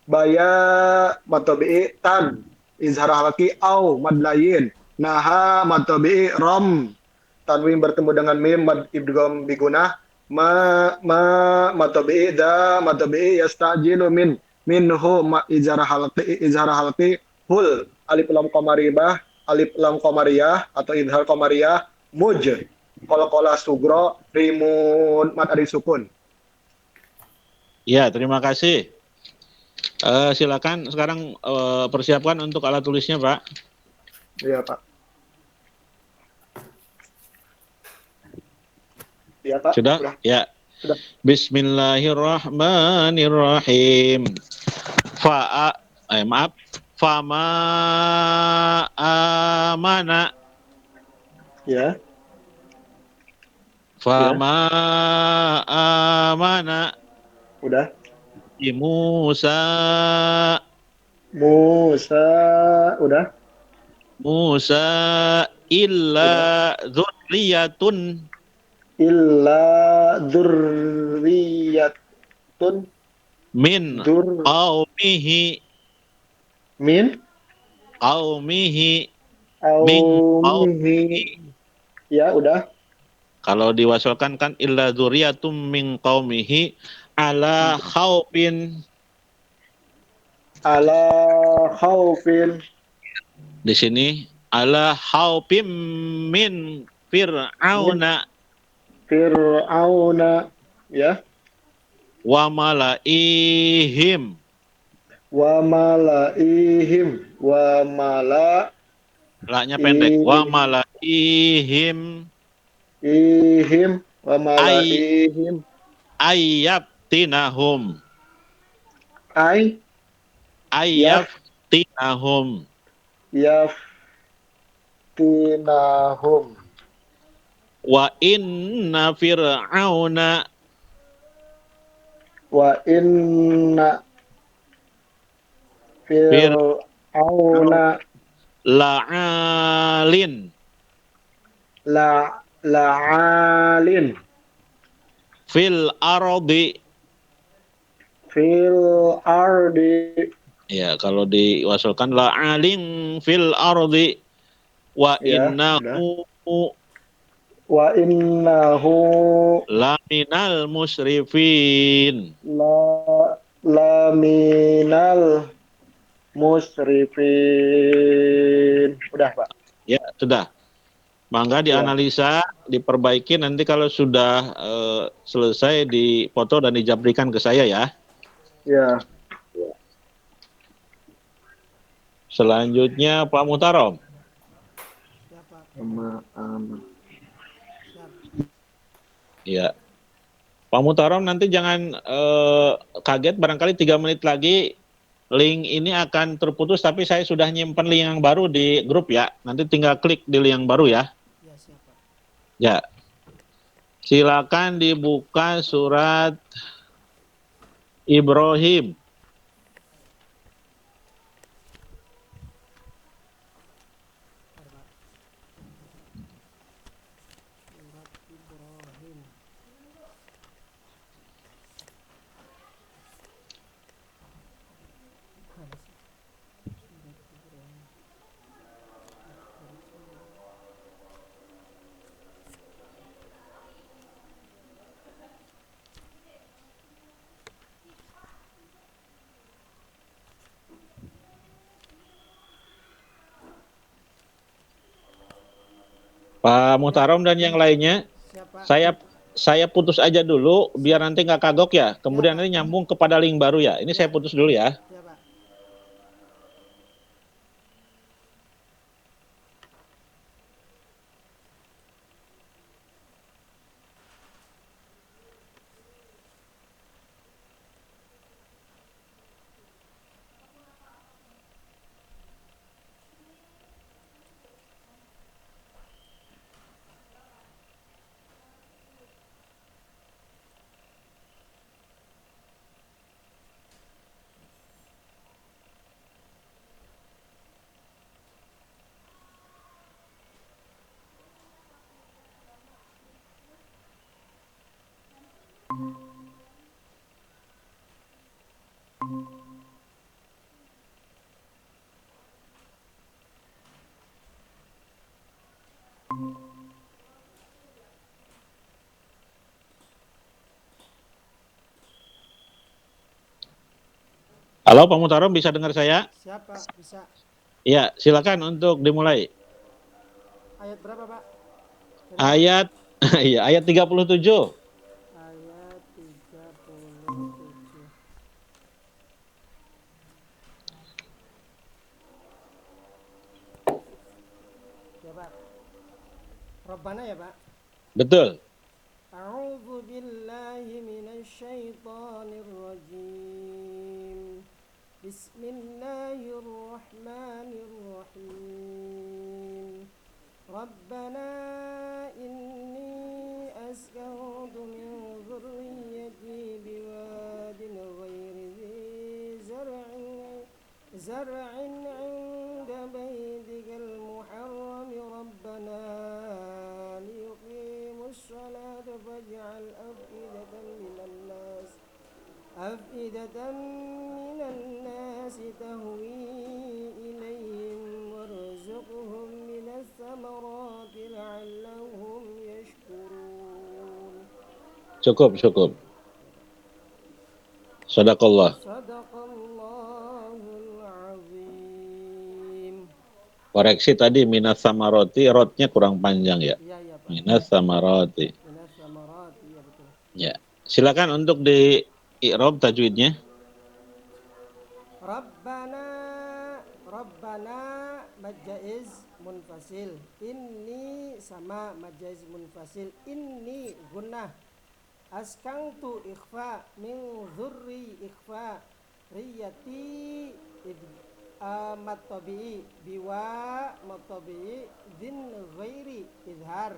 baya matabi tan izhar halqi au mad layin naha matabi ram tanwin bertemu dengan mim mad idgham bigunah matabi da matabi yastajilu minhu izhar halqi hul alif lam qamariyah atau idhar qamariyah muj qalqalah sugro rimun mad ari sukun. Ya, terima kasih. Silakan sekarang persiapkan untuk alat tulisnya, Pak. Iya, Pak. Iya, Pak. Sudah? Ya. Sudah. Bismillahirrahmanirrahim. Fama amana. Ya. Fama amana. Udah. Musa udah. Musa illa dzurriyatun min qaumihi min qaumihi Ya, udah. Kalau diwasalkan kan illa dzurriyyatum min qaumihi ala khaufin. Ala khaufin. Di sini ala khaufim min Min fir'auna Fir'auna. Ya. wa malaihim. Wa malaihim. Wa La-nya pendek. Wa malaihim malaihim. Wa ay malaihim. ayyaftinahum. Ay. Yaf. Ayyaftinahum. Yaftinahum. Wa inna fir'auna Wa inna Fir'auna la'alin la'alin fil ardi. fil ardi. Ya, kalau diwasalkan la'alin fil ardi wa Ya, innahu wa innahu laminal musrifin. laminal musrifin. Udah, Pak. Ya, sudah. Mangga dianalisa, diperbaiki, nanti kalau sudah selesai dipoto dan dijabrikan ke saya ya. Ya. Selanjutnya Pak Mutarom. Siapa? Siap. Ya. Pak Mutarom nanti jangan kaget, barangkali 3 menit lagi link ini akan terputus, tapi saya sudah nyimpen link yang baru di grup ya. Nanti tinggal klik di link yang baru ya. Ya, siapa? Ya. Silakan dibuka surat Ibrahim. Surat Ibrahim. Pak Mutarom dan yang lainnya, Siapa? saya putus aja dulu biar nanti nggak kagok ya. Kemudian nanti nyambung kepada link baru ya. Ini saya putus dulu ya. Siapa? Halo Pak Mutarom, bisa dengar saya? Siapa? Bisa. Ya, silakan untuk dimulai. Ayat berapa, Pak? Ayat iya, ayat 37. Ayat 37. Ya, Pak. Rabbana ya, Pak. Betul. A'udzu billahi minasyaitonir rajim. Bismillahirrahmanirrahim. Rabbana inni askantu min dhurriyyati biwadin ghairi dhi zar'in 'inda baytikal muharram rabbana liyuqimus salata faj'al أفئدة من الناس تهوي إليهم وارزقهم من الثمرات لعلهم يشكرون Cukup, cukup. Sadaqallah. Sadaqallahul azim. Koreksi tadi minas samaroti, rotnya kurang panjang ya. Iya, iya, Pak. Minas samaroti. Minas samarat, iya betul. Ya. Silakan untuk di i'rab tajwidnya. Rabbana Rabbana mad jaiz munfasil. Inni sama mad jaiz munfasil. Inni gunnah. Askantu ikhfa min dzurri ikhfa riyati matabi'i biwa matabi'i din ghairi izhar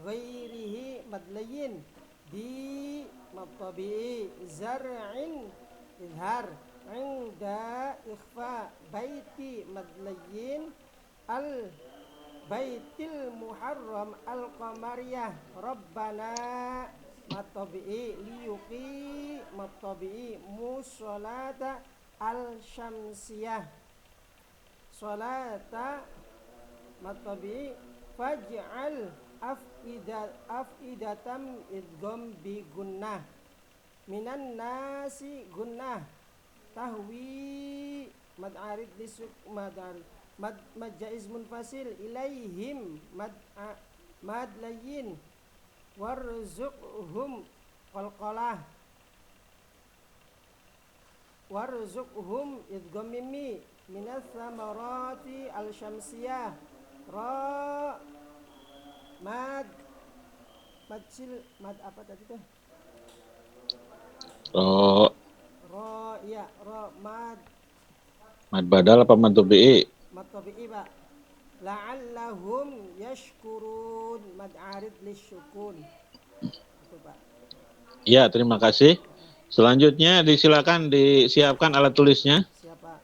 ghairihi madlayin di matabi'i zar'in izhar inda ikhfa baiti madlayin al baitil muharram al qamariyah rabbana matabi'i liyuqi matabi'i musolata al syamsiyah solata matabi'i faj'al afidatam idgham bi gunnah minan nasi gunnah tahwi mad arid lisuk mad jaiz munfasil ilaihim mad layin warzuqhum qalqalah warzuqhum idgham mimmi minas samarati al syamsiyah ra mad mad apa tadi tuh Oh, iya mad mad badal apa mad tabi'i? mad tabi'i Pak la'allahum yashkurun mad arid lisyukun itu Pak. Ya, terima kasih. Selanjutnya disilakan disiapkan alat tulisnya. Siapa?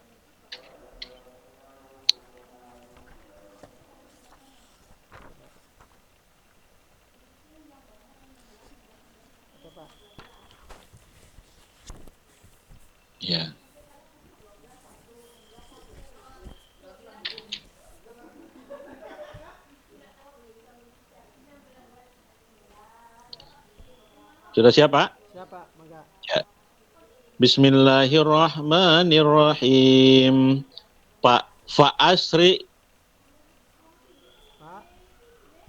Oke, Pak. Ya. Sudah siap, Pak? Siapa? Mangga. Ya. Bismillahirrahmanirrahim. Pak Fa'asri Pak.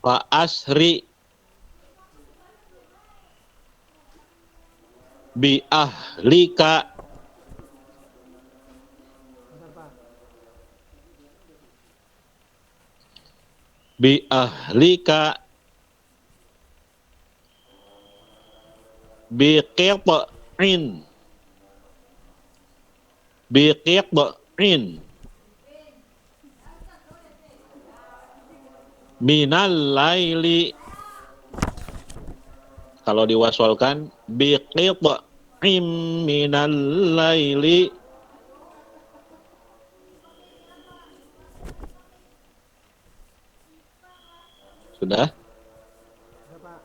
Fa'asri bi ahlika. Bentar, Pak. Bi ahlika bi qit'in minal laili. Kalau diwasolkan bi qit'in minal laili. Sudah? Sudah, Pak.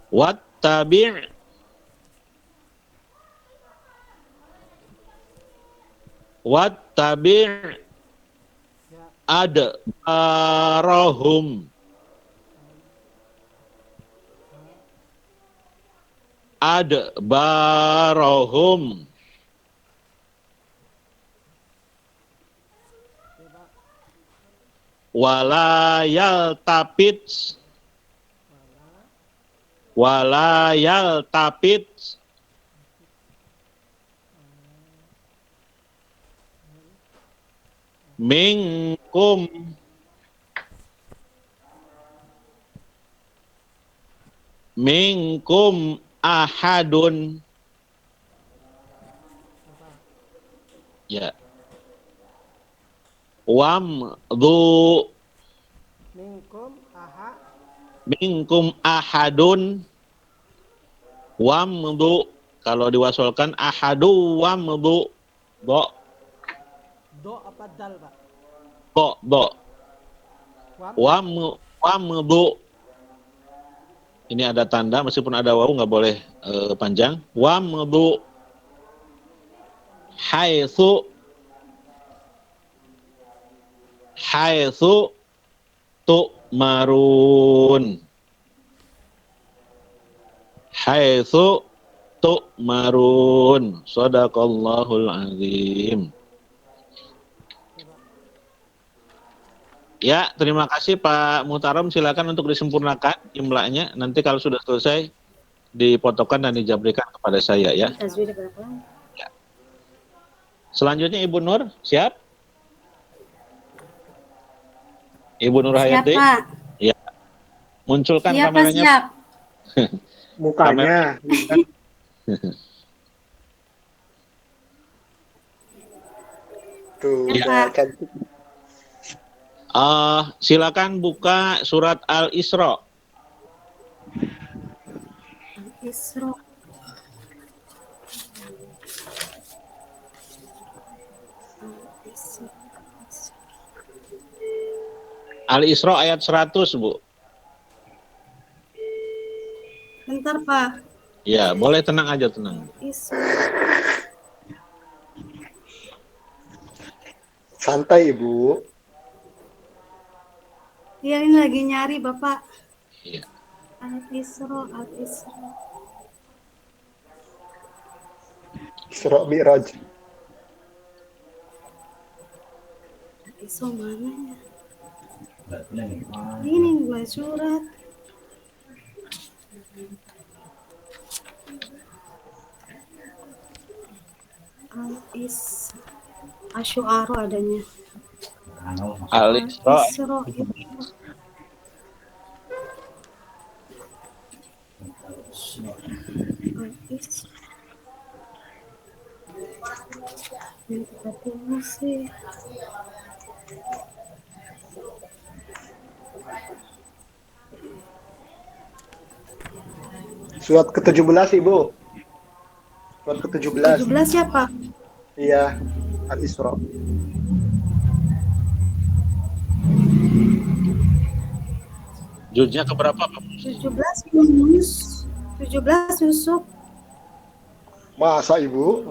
Wattabi' Ya. adbarahum Ya, Pak. wala yaltapit minkum ahadun. Ya, Pak. Ya. Wamdu minkum ahadun. Wamdu kalau diwasolkan ahadu wamdu do apa dal, Pak? do Wam. wamdu. Ini ada tanda meskipun ada wawu nggak boleh panjang. Wamdu haitsu tu'marun. haitsu tu'marun. Shadaqallahul azim. Ya, terima kasih Pak Muhtaram. Silakan untuk disempurnakan imlanya. Nanti kalau sudah selesai dipotokan dan dijabrikan kepada saya ya. Tajwid berapa? Selanjutnya Ibu Nur, siap? Ibu Nur Siap, Hayati? Pak. Ya. Munculkan Siap, Pak, kameranya. siap. Mukanya. Tuh, Ya, udah Pak. cantik. Silakan buka surat Al-Isra. Isra. Al-Isra ayat 100, Bu. Bentar, Pak. Ya, boleh tenang aja, tenang. Isra. Santai, Ibu. Iya, ini lagi nyari, Bapak. Iya. Al-Isra, Al-Isra. Isra Mi'raj. Al-Isra mana ya? Ini dua surat. Al-Isra. Asy'ara adanya. Al-Isra Al-Isra. Al-Isra. Yang kita tunggu sih. Surat ke-17, Ibu. Surat ke-17. 17 siapa? Iya, Al-Isra. juznya keberapa, Pak? 17 Yunus. 17 Yusuf. Masa, Ibu?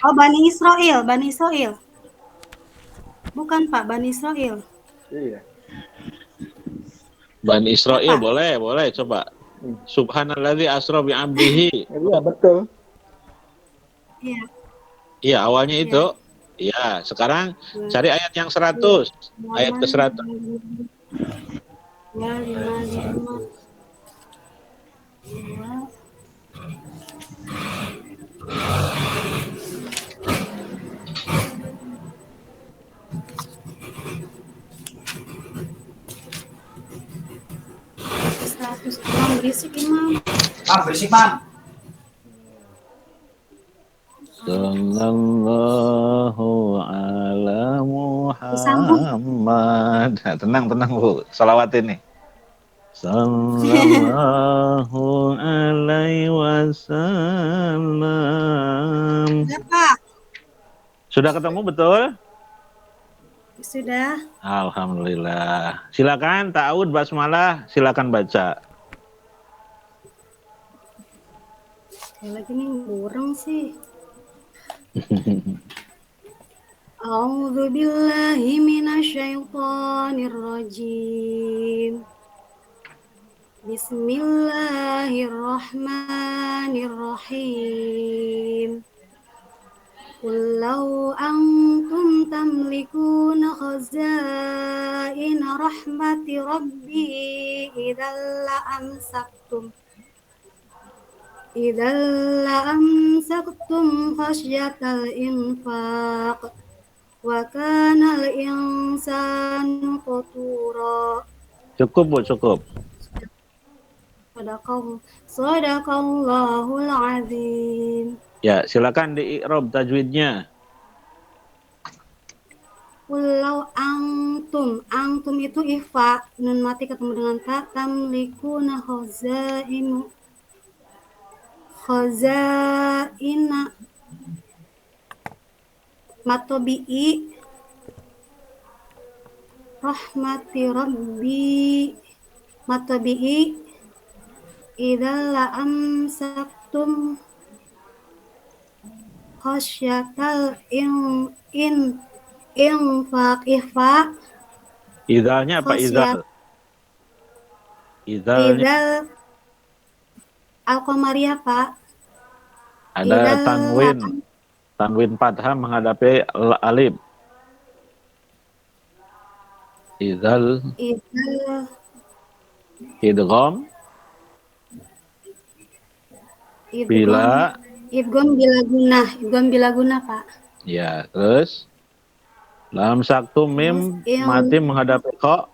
Oh, Bani Israel, Bani Israel. Bukan, Pak, Bani Israel. Iya. Bani Israel, Apa? boleh, coba. Subhanalladzi asra bi 'abdihi. Iya, betul. Iya. Iya, awalnya Iya. itu. Iya, sekarang cari ayat yang 100. Ayat ke 100. Ya, 55. Seratus. Imam berisik, Imam. Berisik, Mam. Sallallahu ala Muhammad. Nah, tenang, Bu. Salawat ini. Sallallahu alaihi wasallam. Ya, Pak. Sudah ketemu betul? Sudah. Alhamdulillah. Silakan ta'awud basmalah, silakan baca. Lagi nih burung sih. A'udzu billahi minasyaitonir rajim. Bismillahirrahmanirrahim. Qul law antum tamlikuna khazaina rahmati rabbi idzal la amsaktum khasyatal infaq wa kana al insanu qatura. Cukup, Bu, cukup. Sadaqallahul azim. Ya, silakan di i'rab tajwidnya. Walau antum itu ikhfa, nun mati ketemu dengan ta, tamlikuna khazaina matobi'i rahmati rabbi matobi'i idza amsaktum khasyatal infaq ikhfa. Idzalnya apa Khasyat. idzal? Idzalnya Al-Qamariyah, Pak. Ada Idal tanwin fathah menghadapi alif. Idzal idal idgham idgham bila, idgham bila gunah, Pak. ya, terus lam saktu Terus mim yang mati menghadapi kha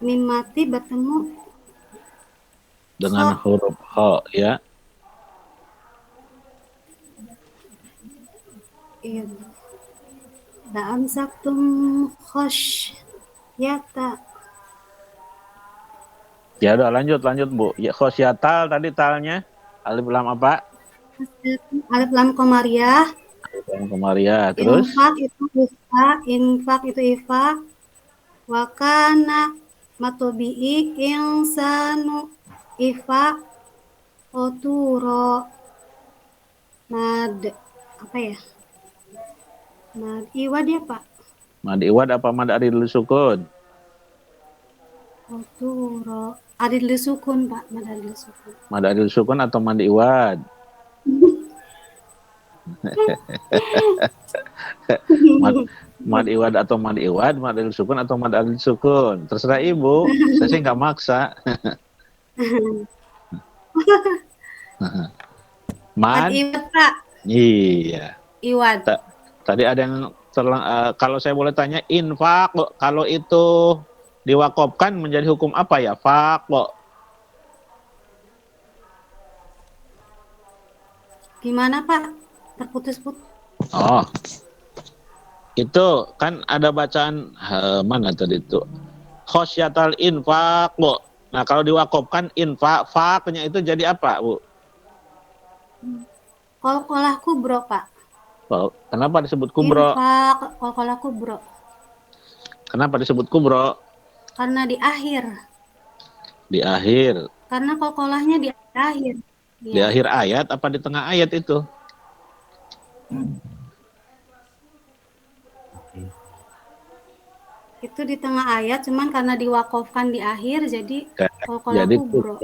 mim mati bertemu dengan kha. huruf kha, ya. Id la amsaktum khosh yata. Ya udah, lanjut Bu. Ya, khosyatal tadi talnya alif lam apa? Alif lam Qamariyah. Alif lam Qamariyah. Terus Infak itu ifa. Wakana matobi'i insanu ifa oturo mad apa ya? Mad iwad ya, Pak. mad iwad apa mad adil sukun? Oturo adil sukun, Pak. Mad adil sukun. Mad adil sukun atau mad iwad? Mad iwad atau mad iwad, mad adil sukun atau mad adil sukun. Terserah Ibu. Saya sih nggak maksa. Mad Mad, iwad, Pak. iya. Iwad. Tadi ada yang kalau saya boleh tanya, infak kalau itu diwakofkan menjadi hukum apa ya? Fak kok. Gimana, Pak? Terputus-putus. Oh, itu kan ada bacaan mana tadi itu? Khosyatal infak, Bu. Nah, kalau diwakofkan infak, faknya itu jadi apa, Bu? Qalqalah kubro, Pak. Oh, kenapa disebut kubro? Infak qalqalah kubro. Kenapa disebut kubro? Karena di akhir. Di akhir. Karena qalqalahnya di akhir. Di Ya. akhir ayat apa di tengah ayat itu? Itu di tengah ayat, cuman karena diwakofkan di akhir, jadi qalqalah Jadi kubro.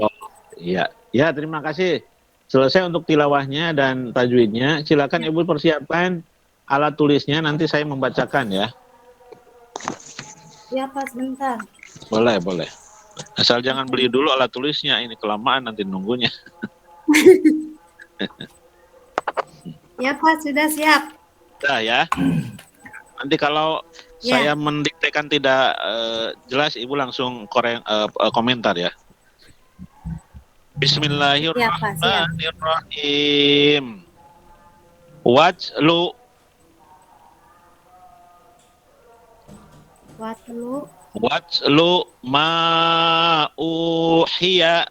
Iya. Ya, terima kasih. Selesai untuk tilawahnya dan tajwidnya. Silakan Ibu persiapkan alat tulisnya, nanti saya membacakan ya. Ya, Pak, sebentar. Boleh. Asal jangan beli dulu alat tulisnya, ini kelamaan nanti nunggunya. Ya, Pak, sudah siap. Dah ya. Nanti kalau Ya. saya mendiktekan tidak jelas, Ibu langsung komentar ya. Bismillahirrahmanirrahim. Watlu ma uhiya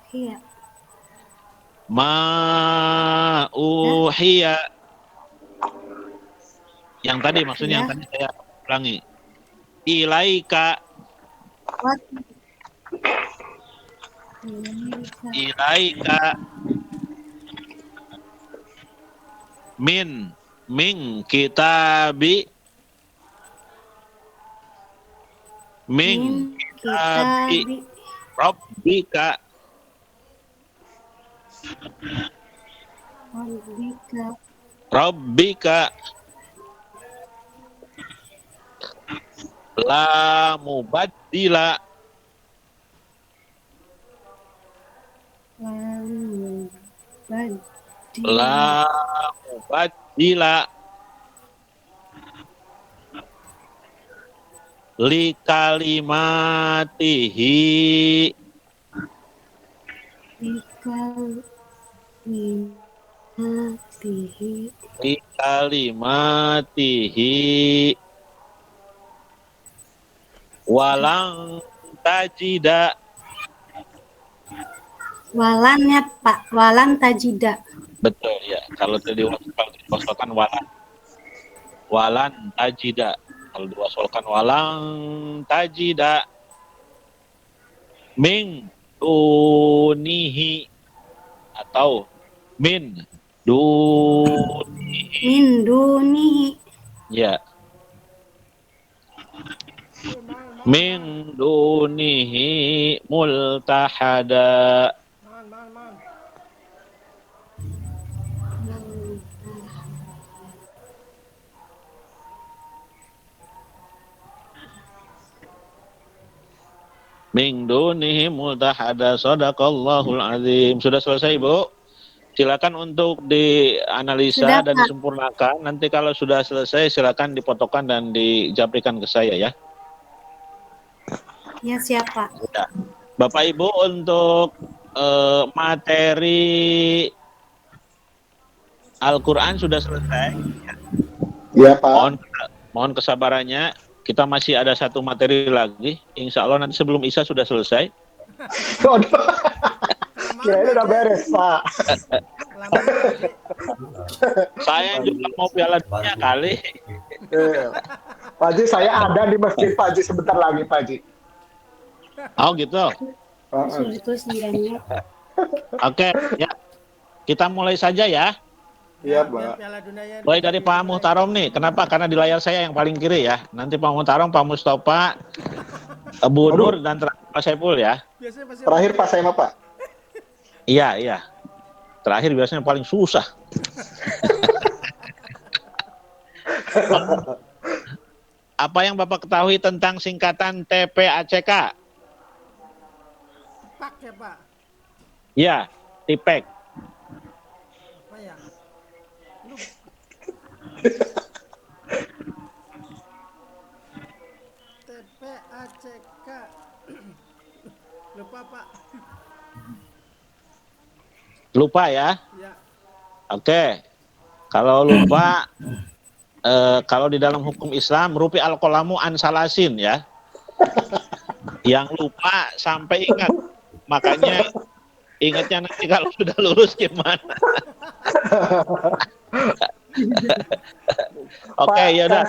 Iya. ma uhiya. Yang tadi maksudnya, yang tadi saya ulangi. Ilaika min kitabi rabbika la mubaddila li kalimatihi walang tajida. Walannya, Pak. Walan tajida. Betul ya. Kalau diwasolkan walan tajida. Kalau diwasolkan walang tajida min dunihi atau min dunihi. Min dunihi. Ya. Min dunihi multahada. Man. Min dunihi multahada. Sadaqallahul azim. Sudah selesai, Bu? Silakan untuk dianalisa Sudah, dan Pak. disempurnakan. Nanti kalau sudah selesai, silakan dipotokkan dan dijaprikan ke saya ya. Ya, siap, Pak. Ya. Bapak Ibu untuk materi Al-Quran sudah selesai. Iya Pak. Mohon kesabarannya. Kita masih ada satu materi lagi. Insya Allah nanti sebelum Isya sudah selesai. Waduh. Kirain udah beres Pak. Lama Pak. Saya juga mau Piala Dunia kali. Pak Haji, saya ada di masjid Pak Haji sebentar lagi Pak Haji. Oh gitu. Sudah ditulis nilainya. Oke, ya. Kita mulai saja ya. Iya Biar Pak. Piala Dunia Mulai dari Pak Muhtarom nih. Kenapa? Karena di layar saya yang paling kiri ya. Nanti Pak Muhtarom, Pak Mustafa, Bu Nur, dan terakhir Pak Saiful ya. biasanya pasti Terakhir Pak saya Pak. Iya. Terakhir biasanya paling susah. Apa yang Bapak ketahui tentang singkatan TPACK? Pak ya Pak. Ya, TPEK. Apa ya? Lu TPACK. Lupa Pak. Lupa ya? Ya. Oke. Kalau lupa, kalau di dalam hukum Islam, rupi al-qalamu an salasin ya. Yang lupa sampai ingat. Makanya ingatnya nanti kalau sudah lulus gimana. Oke, ya udah.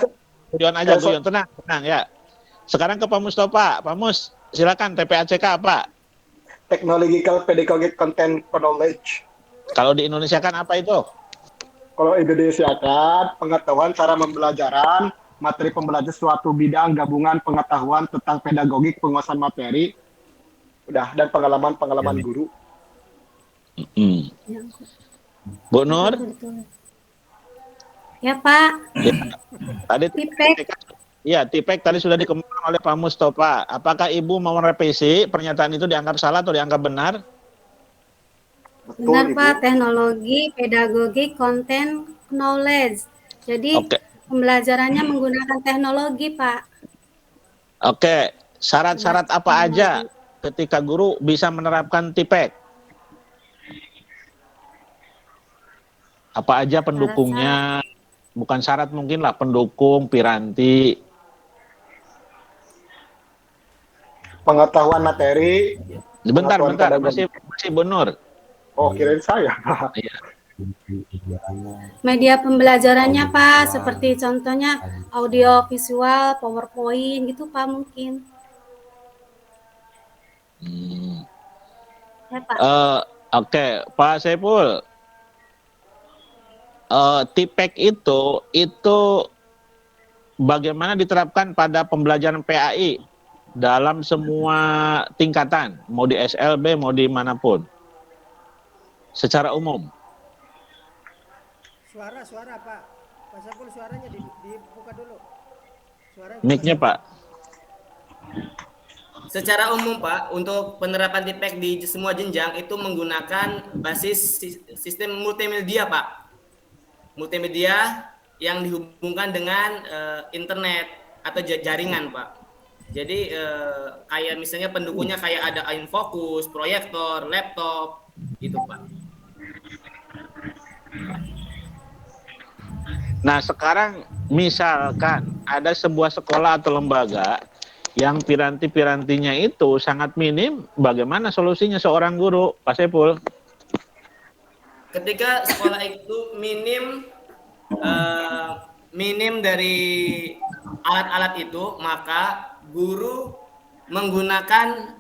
Guyon aja, guyon. Tenang ya. Sekarang ke Pak Mustafa. Pak Mus, silakan TPACK apa? Technological Pedagogic Content Knowledge. Kalau di Indonesia kan apa itu? Kalau Indonesia kan pengetahuan cara pembelajaran, materi pembelajaran suatu bidang gabungan pengetahuan tentang pedagogik penguasaan materi, udah dan pengalaman guru. Bu Nur? Ya, Pak. Ya. Tadi TPEK. Iya, TPEK tadi sudah dikembangkan oleh Pak Mustafa. Apakah Ibu mau merevisi pernyataan itu dianggap salah atau dianggap benar? Benar, Betul, Pak. Ibu. Teknologi, pedagogi, content, knowledge. Jadi Oke. pembelajarannya menggunakan teknologi, Pak. Oke, syarat-syarat apa aja ketika guru bisa menerapkan TPEK? Apa aja pendukungnya? Bukan syarat mungkin lah, pendukung, piranti. Pengetahuan materi. Bentar, Pengetahuan masih Bu Nur. Oh, kirain saya. Iya. Media pembelajarannya, Pak, seperti contohnya audio visual, PowerPoint gitu, Pak, mungkin. Ya, Pak. Oke, Pak Saiful. TPEK itu bagaimana diterapkan pada pembelajaran PAI dalam semua tingkatan, mau di SLB, mau di manapun, secara umum. Suara Pak. Pak Saiful suaranya dibuka dulu. Suaranya Mic-nya Pak. Secara umum Pak, untuk penerapan TPEK di semua jenjang itu menggunakan basis sistem multimedia Pak. Multimedia yang dihubungkan dengan internet atau jaringan Pak. Jadi kayak misalnya pendukungnya kayak ada infocus, proyektor, laptop, gitu Pak. Nah sekarang misalkan ada sebuah sekolah atau lembaga yang piranti-pirantinya itu sangat minim, bagaimana solusinya seorang guru, Pak Saiful? Ketika sekolah itu minim dari alat-alat itu, maka guru menggunakan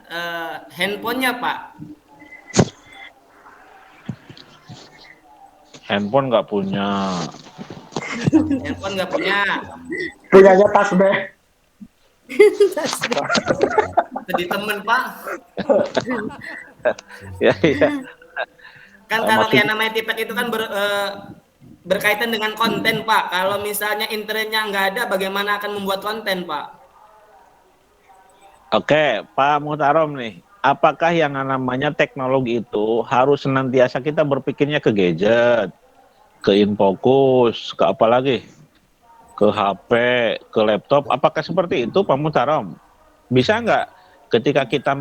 handphonenya Pak. Handphone nggak punya. Handphone nggak punya. Punyanya tasbih. Jadi temen Pak. Ya, ya. Kan kalau yang namanya tipek itu kan berkaitan dengan konten Pak. Kalau misalnya internetnya nggak ada, bagaimana akan membuat konten Pak? Oke, Pak Muhtarom nih. Apakah yang namanya teknologi itu harus senantiasa kita berpikirnya ke gadget, ke infocus, ke apa lagi? Ke HP, ke laptop? Apakah seperti itu Pak Muhtarom? Bisa nggak ketika kita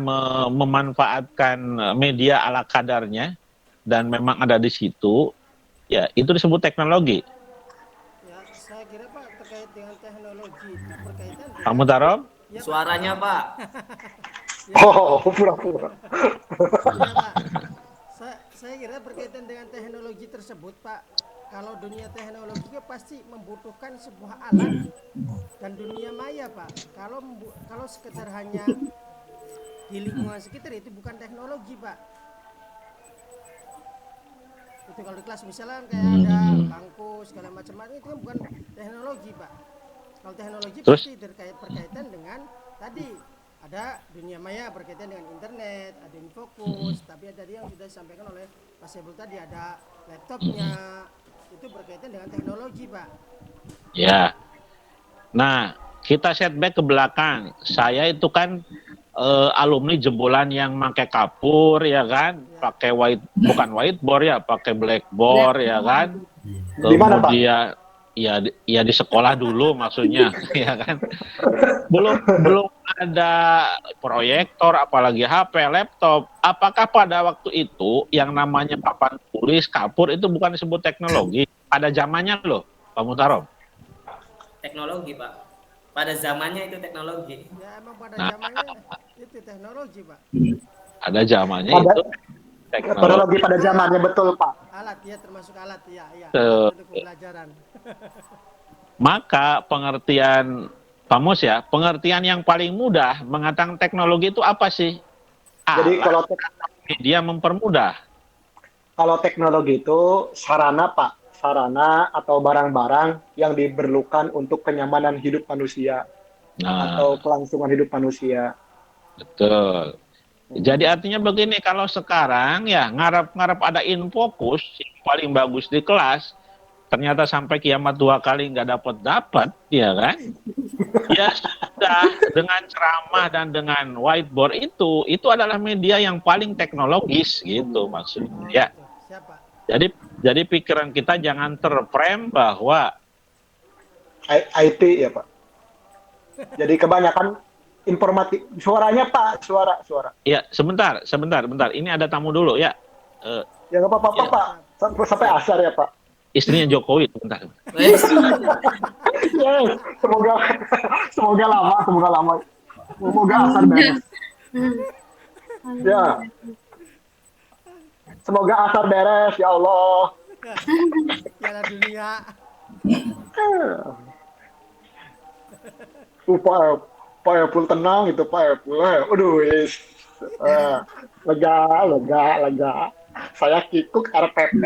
memanfaatkan media ala kadarnya dan memang ada di situ, ya itu disebut teknologi. Ya, saya kira Pak terkait dengan teknologi itu berkaitan Pak dengan Muhtarom? ya, Pak. Suaranya Pak. Oh, pura-pura. Ya, Pak. Saya kira berkaitan dengan teknologi tersebut, Pak. Kalau dunia teknologi kan pasti membutuhkan sebuah alat dan dunia maya, Pak. Kalau sekedar hanya di lingkungan sekitar itu bukan teknologi, Pak. Itu kalau di kelas misalnya kayak ada bangku segala macam itu kan bukan teknologi, Pak. Kalau teknologi Terus? pasti berkaitan dengan tadi ada dunia maya berkaitan dengan internet, ada infocus, tapi tadi yang sudah disampaikan oleh Pak Sebul tadi ada laptopnya, itu berkaitan dengan teknologi, Pak. Ya. Nah, kita setback ke belakang. Saya itu kan alumni jebolan yang pakai kapur ya kan, pakai bukan whiteboard ya, pakai blackboard ya kan. Di mana, Pak? Kemudian ya di sekolah dulu maksudnya ya kan. Belum ada proyektor apalagi HP, laptop. Apakah pada waktu itu yang namanya papan tulis, kapur itu bukan disebut teknologi? Pada zamannya loh, Pak Muhtarom. Teknologi Pak. Pada zamannya itu teknologi. Ya emang pada Nah. zamannya itu teknologi, Pak. Ada zamannya Pada- itu teknologi. Teknologi pada zamannya betul, Pak. Alat ya termasuk alat ya, Tuh. untuk pembelajaran. Maka pengertian Pak Mus ya, pengertian yang paling mudah mengatakan teknologi itu apa sih? Jadi Alat media mempermudah. kalau teknologi itu sarana, Pak. Sarana atau barang-barang yang diperlukan untuk kenyamanan hidup manusia Nah, atau kelangsungan hidup manusia. betul. Jadi artinya begini, kalau sekarang ya ngarep-ngarep ada infocus yang paling bagus di kelas, ternyata sampai kiamat 2 kali nggak dapat, ya kan? Ya sudah, dengan ceramah dan dengan whiteboard itu adalah media yang paling teknologis gitu maksudnya. Ya, Gitu. Siapa? jadi pikiran kita jangan terframe bahwa IT ya, Pak. Jadi kebanyakan informatif. Suaranya, Pak, suara. ya sebentar. Ini ada tamu dulu ya. Ya nggak apa-apa, Ya. Pak. Sampai asar ya, Pak. Istrinya Jokowi, sebentar. Yes, semoga lama. Semoga asar beres. Ya. Semoga asar beres, ya Allah. Piala dunia. Pak Epul tenang itu, Pak Epul. Aduh, wis. Lega. Saya kikuk RPP.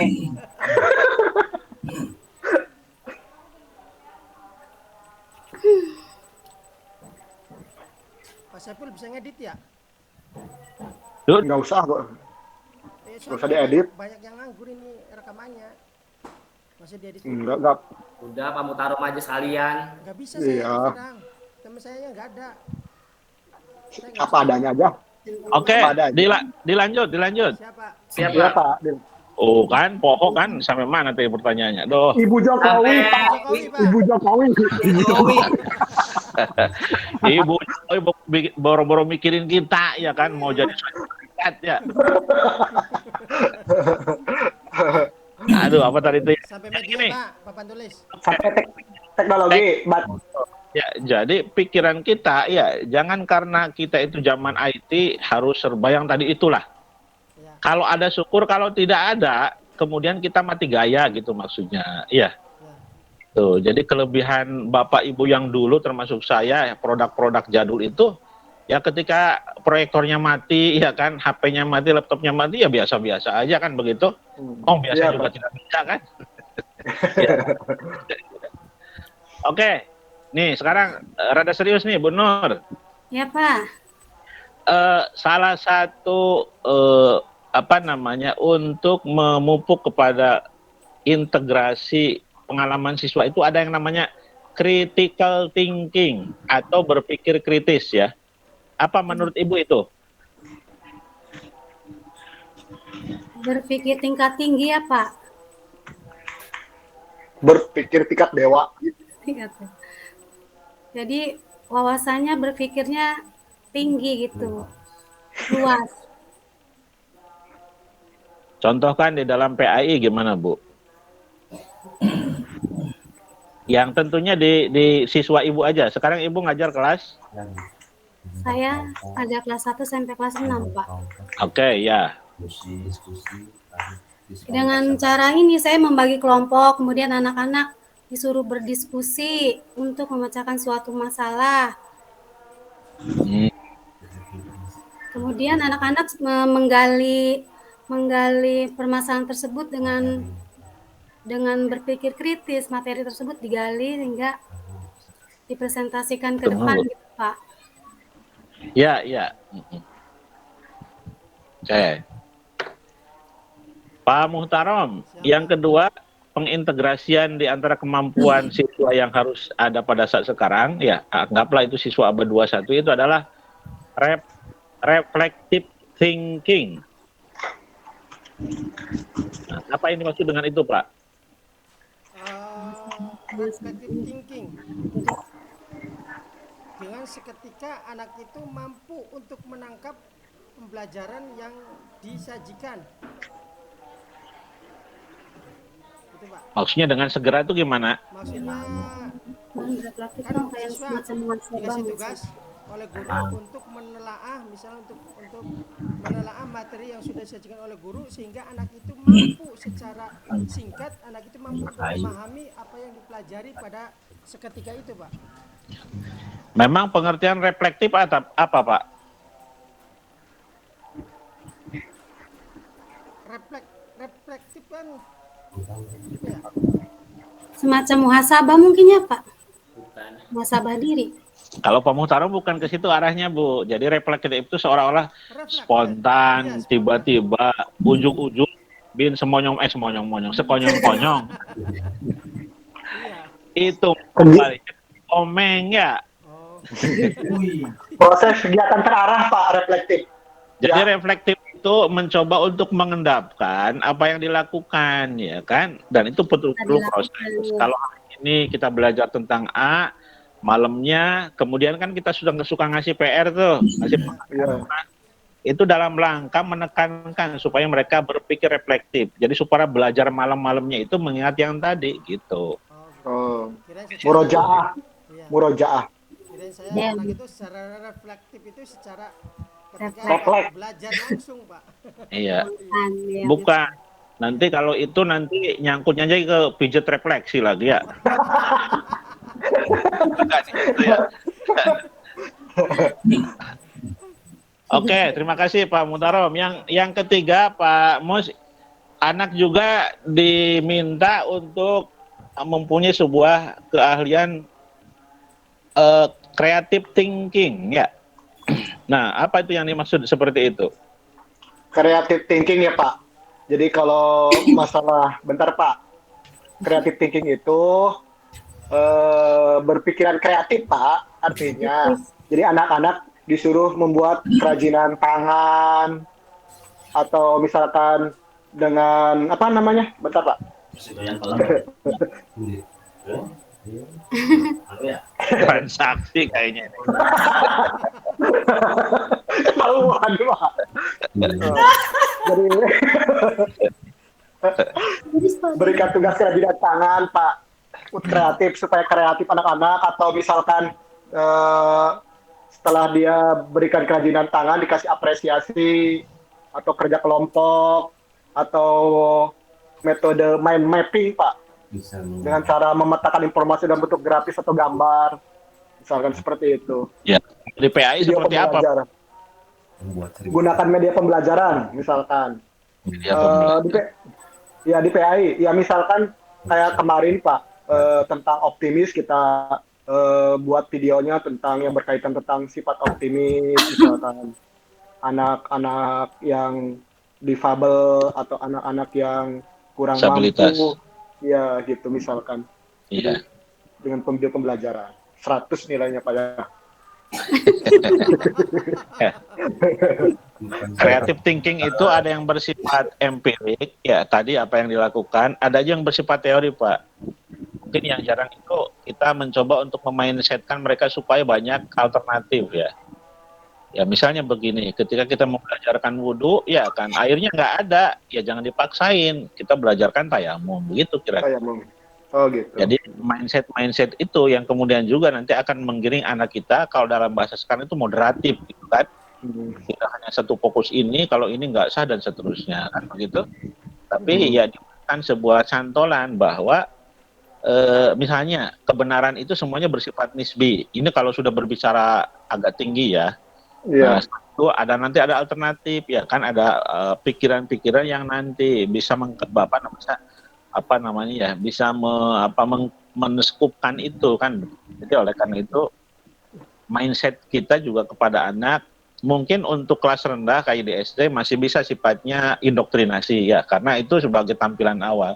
Pak Saiful bisa ngedit ya? Nggak usah kok. Soalnya usah diedit. Banyak yang nganggur ini rekamannya. Masih diedit. Enggak. Udah Pak Muhtarom aja sekalian. Nggak bisa Iya. saya sedang. Temen saya nggak ada. Saya nggak Apa bisa. adanya aja. Oke, Ada. dilanjut. Siapa? Siap Iya, Pak. Pak. Oh kan, pokok kan sampai mana tadi pertanyaannya? Doh. Ibu Jokowi, Sampai- Pak. Jokowi, Pak. Ibu Jokowi. Jokowi. Ibu boro-boro mikirin kita ya kan mau jadi serikat ya. Aduh, apa tadi itu? Sampai Jadi media, gini, Pak. Papan tulis. Sampai teknologi. ya, jadi pikiran kita ya jangan karena kita itu zaman IT harus serba yang tadi itulah. Ya. Kalau ada syukur, kalau tidak ada kemudian kita mati gaya gitu maksudnya. Iya. Ya. Tuh, jadi kelebihan Bapak Ibu yang dulu termasuk saya produk-produk jadul itu ya ketika proyektornya mati ya kan, HP-nya mati, laptopnya mati ya biasa-biasa aja kan begitu. Oh, biasa Iya, juga Pak. tidak bisa kan. Ya. Oke. nih sekarang rada serius nih Bu Nur. Ya, Pak. Salah satu untuk memupuk kepada integrasi pengalaman siswa itu ada yang namanya critical thinking atau berpikir kritis ya. Apa menurut Ibu itu? Berpikir tingkat tinggi ya, Pak. Berpikir tingkat dewa. Jadi wawasannya berpikirnya tinggi gitu, luas. Contohkan di dalam PAI gimana Bu? Yang tentunya di siswa Ibu aja. Sekarang Ibu ngajar kelas? Saya ada kelas 1 sampai kelas 6, Pak. Oke, ya. Dengan cara ini saya membagi kelompok, kemudian anak-anak disuruh berdiskusi untuk memecahkan suatu masalah. Kemudian anak-anak menggali permasalahan tersebut dengan berpikir kritis, materi tersebut digali hingga dipresentasikan ke depan gitu, Pak. Ya, ya. Oke. Pak Muhtarom, yang kedua pengintegrasian di antara kemampuan siswa yang harus ada pada saat sekarang, ya anggaplah itu siswa abad 21 itu adalah reflective thinking. Nah, apa ini maksud dengan itu, Pak? Reflective thinking. Dengan seketika anak itu mampu untuk menangkap pembelajaran yang disajikan. Itu, Pak. Maksudnya dengan segera itu gimana? Maksudnya Reflektif kan dong, kayak siswa semacam dikasih tugas oleh guru untuk menelaah, misalnya untuk menelaah materi yang sudah disajikan oleh guru, sehingga anak itu mampu secara singkat, anak itu mampu untuk memahami apa yang dipelajari pada seketika itu, Pak. Memang pengertian reflektif apa, Pak? Reflektif kan ya, semacam muhasabah mungkin ya, Pak. Bukan. Muhasabah diri. Kalau Pak Muhtarom bukan ke situ arahnya, Bu. Jadi reflektif itu seolah-olah spontan, tiba-tiba, ujung-ujung, sekonyong-konyong. iya. Itu kembali omeng ya. Proses kegiatan terarah Pak reflektif. Jadi Ya. reflektif itu mencoba untuk mengendapkan apa yang dilakukan, ya kan? Dan itu perlu proses. Kalau hari ini kita belajar tentang A, malamnya, kemudian kan kita sudah suka ngasih PR tuh, itu dalam rangka menekankan supaya mereka berpikir reflektif. Jadi supaya belajar malam-malamnya itu mengingat yang tadi gitu. Murojaah. Murojaah. Kirain saya anak itu secara reflektif itu secara ketika belajar langsung, Pak. Iya. Bukan. Nanti kalau itu nanti nyangkutnya aja ke pijet refleksi lagi ya. Oke, terima kasih Pak Muhtarom. Yang ketiga Pak Mus, anak juga diminta untuk mempunyai sebuah keahlian creative thinking ya. Nah, apa itu yang dimaksud seperti itu? Creative thinking ya Pak. Jadi kalau masalah, bentar Pak, creative thinking itu berpikiran kreatif Pak, artinya jadi anak-anak disuruh membuat kerajinan tangan atau misalkan dengan apa namanya, bentar Pak. Transaksi kayaknya. Ketahuan Pak. Jadi berikan tugas kerajinan tangan Pak, kreatif supaya kreatif anak-anak, atau misalkan setelah dia berikan kerajinan tangan dikasih apresiasi atau kerja kelompok atau metode mind mapping Pak, dengan cara memetakan informasi dalam bentuk grafis atau gambar, misalkan seperti itu. Ya, di PAI Video seperti apa? pembelajaran. Gunakan media pembelajaran misalkan. Di PAI ya misalkan kayak kemarin Pak, tentang optimis kita buat videonya tentang yang berkaitan tentang sifat optimis, misalkan anak-anak yang difabel atau anak-anak yang kurang Disabilitas. mampu, ya gitu misalkan. Jadi Iya. dengan video pembelajaran 100 nilainya Pak ya. Creative thinking itu ada yang bersifat empirik, ya tadi apa yang dilakukan, ada aja yang bersifat teori Pak. Mungkin yang jarang itu kita mencoba untuk memindsetkan mereka supaya banyak alternatif ya. Ya misalnya begini, ketika kita membelajarkan wudhu, ya kan airnya nggak ada, ya jangan dipaksain. Kita belajarkan tayamum, begitu kira-kira. Tayamum. Oh gitu. Jadi mindset itu yang kemudian juga nanti akan menggiring anak kita, kalau dalam bahasa sekarang itu moderatif, gitu kan. Tidak hanya satu fokus ini, kalau ini nggak sah dan seterusnya, kan begitu. Tapi ya diberikan sebuah cantolan bahwa misalnya kebenaran itu semuanya bersifat nisbi. Ini kalau sudah berbicara agak tinggi ya. Iya. Nah, itu nanti ada alternatif ya kan, ada pikiran-pikiran yang nanti bisa bisa meneskupkan itu kan. Jadi oleh karena itu mindset kita juga kepada anak mungkin untuk kelas rendah kayak di SD masih bisa sifatnya indoktrinasi ya, karena itu sebagai tampilan awal.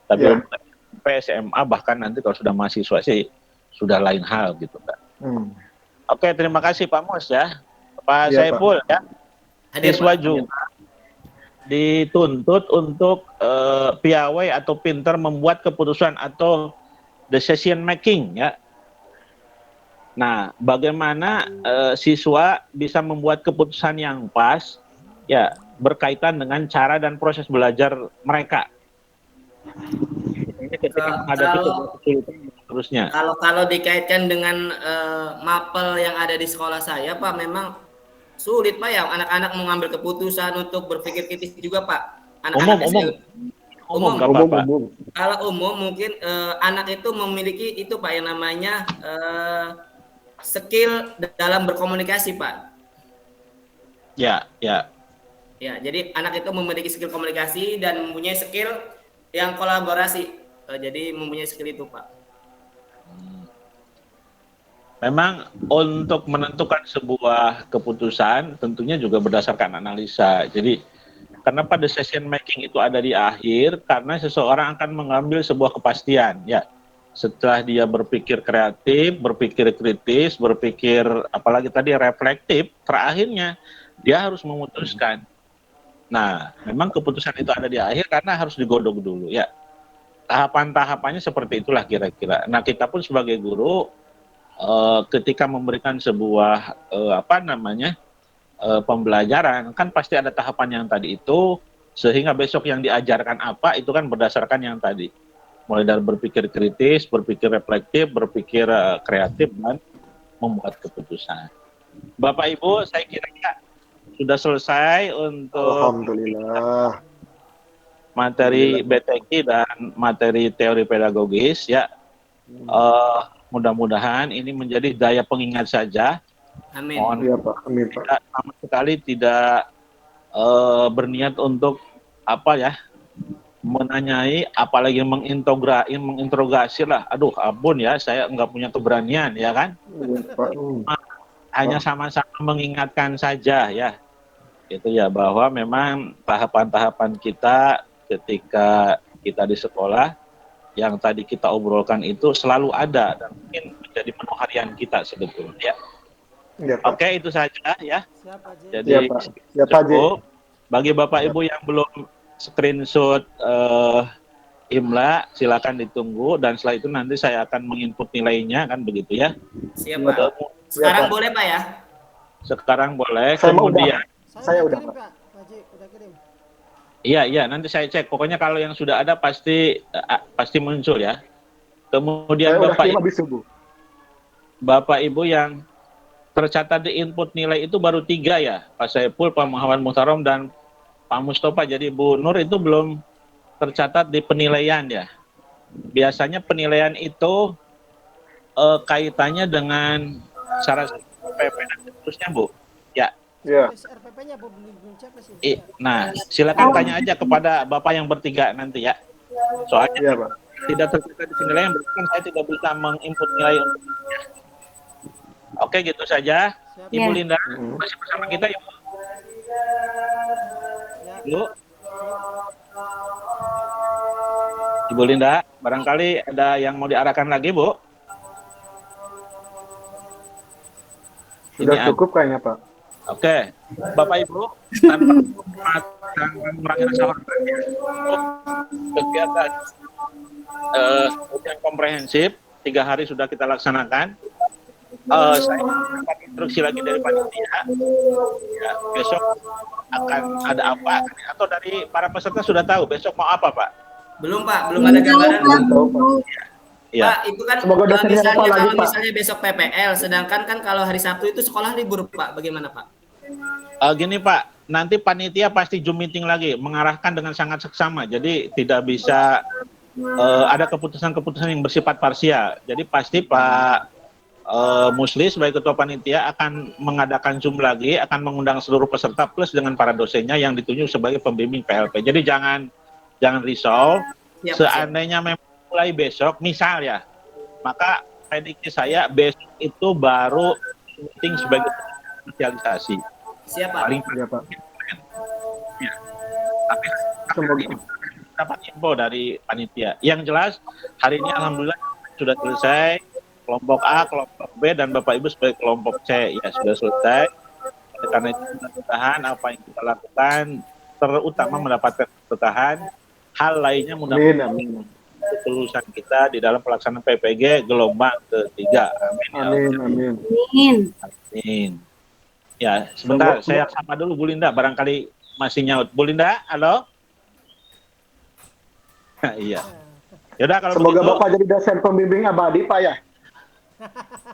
Tapi Iya. untuk SMP, SMA bahkan nanti kalau sudah mahasiswa sih sudah lain hal gitu kan. Oke, terima kasih Pak Mus ya. Pak Iya, Saiful ya. Hadir, Siswa Pak. juga dituntut untuk piawai atau pintar membuat keputusan atau decision making ya. Nah, bagaimana siswa bisa membuat keputusan yang pas ya berkaitan dengan cara dan proses belajar mereka. Ini ketika menghadapi kesulitan dan seterusnya. Kalau dikaitkan dengan mapel yang ada di sekolah saya, Pak, memang sulit Pak ya anak-anak mengambil keputusan untuk berpikir kritis juga Pak. Anak-anak Umum nggak apa-apa. Kalau umum mungkin anak itu memiliki itu Pak yang namanya skill dalam berkomunikasi Pak. Ya. Ya, jadi anak itu memiliki skill komunikasi dan mempunyai skill yang kolaborasi. Jadi mempunyai skill itu Pak. Memang untuk menentukan sebuah keputusan tentunya juga berdasarkan analisa. Jadi kenapa decision making itu ada di akhir? Karena seseorang akan mengambil sebuah kepastian. Ya, setelah dia berpikir kreatif, berpikir kritis, berpikir apalagi tadi reflektif, terakhirnya dia harus memutuskan. Nah, memang keputusan itu ada di akhir karena harus digodok dulu. Ya, tahapan-tahapannya seperti itulah kira-kira. Nah, kita pun sebagai guru ketika memberikan sebuah pembelajaran kan pasti ada tahapan yang tadi itu, sehingga besok yang diajarkan apa itu kan berdasarkan yang tadi, mulai dari berpikir kritis, berpikir reflektif, berpikir kreatif dan membuat keputusan. Bapak Ibu, saya kira sudah selesai untuk Alhamdulillah materi BTQ dan materi teori pedagogis ya. Mudah-mudahan ini menjadi daya pengingat saja. Amin. Iya Pak, amin Pak. Sama sekali tidak berniat untuk menanyai, apalagi menginterogasi lah. Aduh, ampun ya, saya nggak punya keberanian ya kan. Hanya sama-sama mengingatkan saja ya. Itu ya, bahwa memang tahapan-tahapan kita ketika kita di sekolah yang tadi kita obrolkan itu selalu ada dan mungkin menjadi menu harian kita sebetulnya. Ya, Oke, itu saja ya. Jadi cukup. Bagi Bapak Ibu yang belum screenshot IMLA, silakan ditunggu dan setelah itu nanti saya akan menginput nilainya kan begitu ya. Siap Pak. Sekarang boleh Pak ya? Sekarang boleh. Saya kemudian saya udah kirim, Pak. Udah kirim. Iya, nanti saya cek. Pokoknya kalau yang sudah ada pasti muncul ya. Kemudian Bapak Ibu yang tercatat di input nilai itu baru 3 ya, Pak Saiful, Pak Muhammad Muhtarom dan Pak Mustafa. Jadi Bu Nur itu belum tercatat di penilaian ya. Biasanya penilaian itu kaitannya dengan syarat RPP dan seterusnya Bu. Ya. Iya. RPP-nya belum checklist ini. Nah, silakan tanya aja kepada Bapak yang bertiga nanti ya. Soalnya tidak tertera di nilai yang berarti kan saya tidak bisa menginput nilai untuk. Oke, gitu saja. Siap. Ibu Ya. Linda masih bersama kita, Ibu. Ya. Ibu. Ibu Linda, barangkali ada yang mau diarahkan lagi, Bu? Sudah Ini cukup kayaknya, Pak. Oke, Bapak Ibu, tanpa mengurangi rasa hormatnya, kegiatan ujian komprehensif 3 hari sudah kita laksanakan. Saya mendapat instruksi lagi dari panitia. Ya, besok akan ada apa? Atau dari para peserta sudah tahu besok mau apa, Pak? Belum Pak, belum ada gambaran. Belum tahu, Pak. Ya. Pak, itu kan Semoga dosennya misalnya apa lagi, kalau Pak? misalnya besok PPL, sedangkan kan kalau hari Sabtu itu sekolah libur Pak, bagaimana Pak? Gini Pak, nanti panitia pasti Zoom meeting lagi, mengarahkan dengan sangat seksama. Jadi tidak bisa ada keputusan-keputusan yang bersifat parsial. Jadi pasti Pak Musli sebagai ketua panitia akan mengadakan Zoom lagi, akan mengundang seluruh peserta plus dengan para dosennya yang ditunjuk sebagai pembimbing PLP. Jadi jangan risau. Siap, Seandainya memang mulai besok, misal ya, maka prediksi saya besok itu baru meeting sebagai sosialisasi. Siap Pak. Paling Ya, Pak. ya. Tapi Semoga dapat info dari panitia. Yang jelas hari ini alhamdulillah sudah selesai kelompok A, kelompok B dan Bapak Ibu sebagai kelompok C ya sudah selesai. Karena itu mudah-mudahan apa yang kita lakukan terutama mendapatkan bertahan. Hal lainnya mudah-mudahan amin. ketulusan kita di dalam pelaksanaan PPG gelombang ketiga. Amin. Ya Allah. Amin, amin. Amin. Amin. Ya, sebentar saya sapa dulu Bu Linda, barangkali masih nyaut. Bu Linda, halo? Iya. Yaudah kalau Semoga begitu. Bapak jadi dosen pembimbing abadi, Pak ya.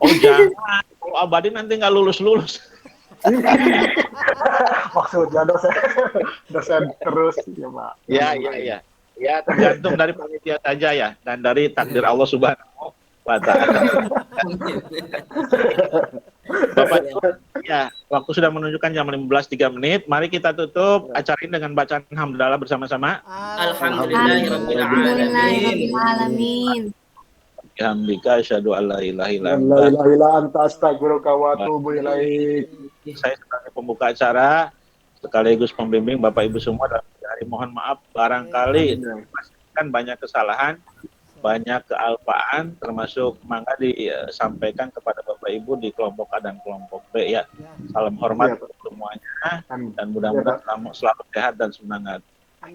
Oh jangan, kalau abadi nanti nggak lulus-lulus. Maksudnya dosen terus ya, Pak. Iya. Ya tergantung dari panitia saja ya dan dari takdir Allah Subhanahu wa Ta'ala. Bapak Ibu, ya waktu sudah menunjukkan jam 15.03 menit. Mari kita tutup acara ini dengan bacaan hamdalah bersama-sama. Alhamdulillahirabbil alamin. Alhamdulillahirrahmanirrahim. Alhamdulillah, asyhadu an la ilaha illa La anta. ilaha illa anta astaghfiruka wa atubu ilaik. Saya sebagai pembuka acara sekaligus pembimbing Bapak Ibu semua dalam hari mohon maaf barangkali kan banyak kesalahan, banyak kealpaan termasuk mangga disampaikan kepada Bapak Ibu di kelompok A dan kelompok B ya. Salam hormat untuk semuanya dan mudah-mudahan selalu sehat dan semangat.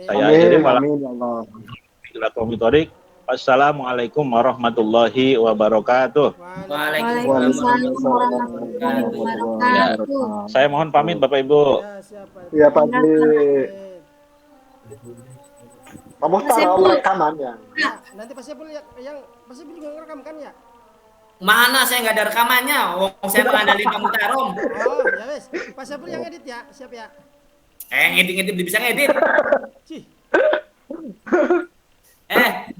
Saya akhiri Amin ya Allah. Wassalamualaikum warahmatullahi wabarakatuh. Waalaikumsalam warahmatullahi wabarakatuh. Saya mohon pamit Bapak Ibu. Ya, siapa? Iya, Pak Ji. Pak Muhtar rekamannya. Ya, nanti Pak Syabul yang Pak Syabul juga ngerekam kan ya? Mana saya nggak ada rekamannya, wong saya mengandalkan Pak Mutarom. Oh, ya wes. Pak Syabul yang edit ya, siap ya. Ngedit bisa ngedit. Cih.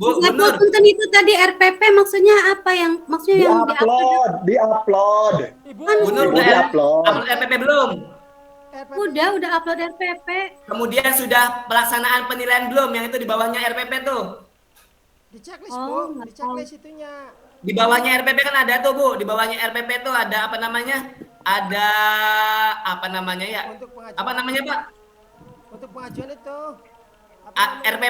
Bu Saya Nur. punten itu tadi RPP maksudnya apa yang yang Diupload. Ibu, Bu Nur Ibu udah di-upload. upload RPP belum? udah upload RPP. Kemudian sudah pelaksanaan penilaian belum yang itu di bawahnya RPP tuh? di checklist, Oh, Bu. Di checklist itunya. Di bawahnya RPP kan ada tuh, Bu. Di bawahnya RPP tuh ada apa namanya? Ada apa namanya ya? Untuk pengajuan. Apa namanya, Pak? Untuk pengajuan itu. RPP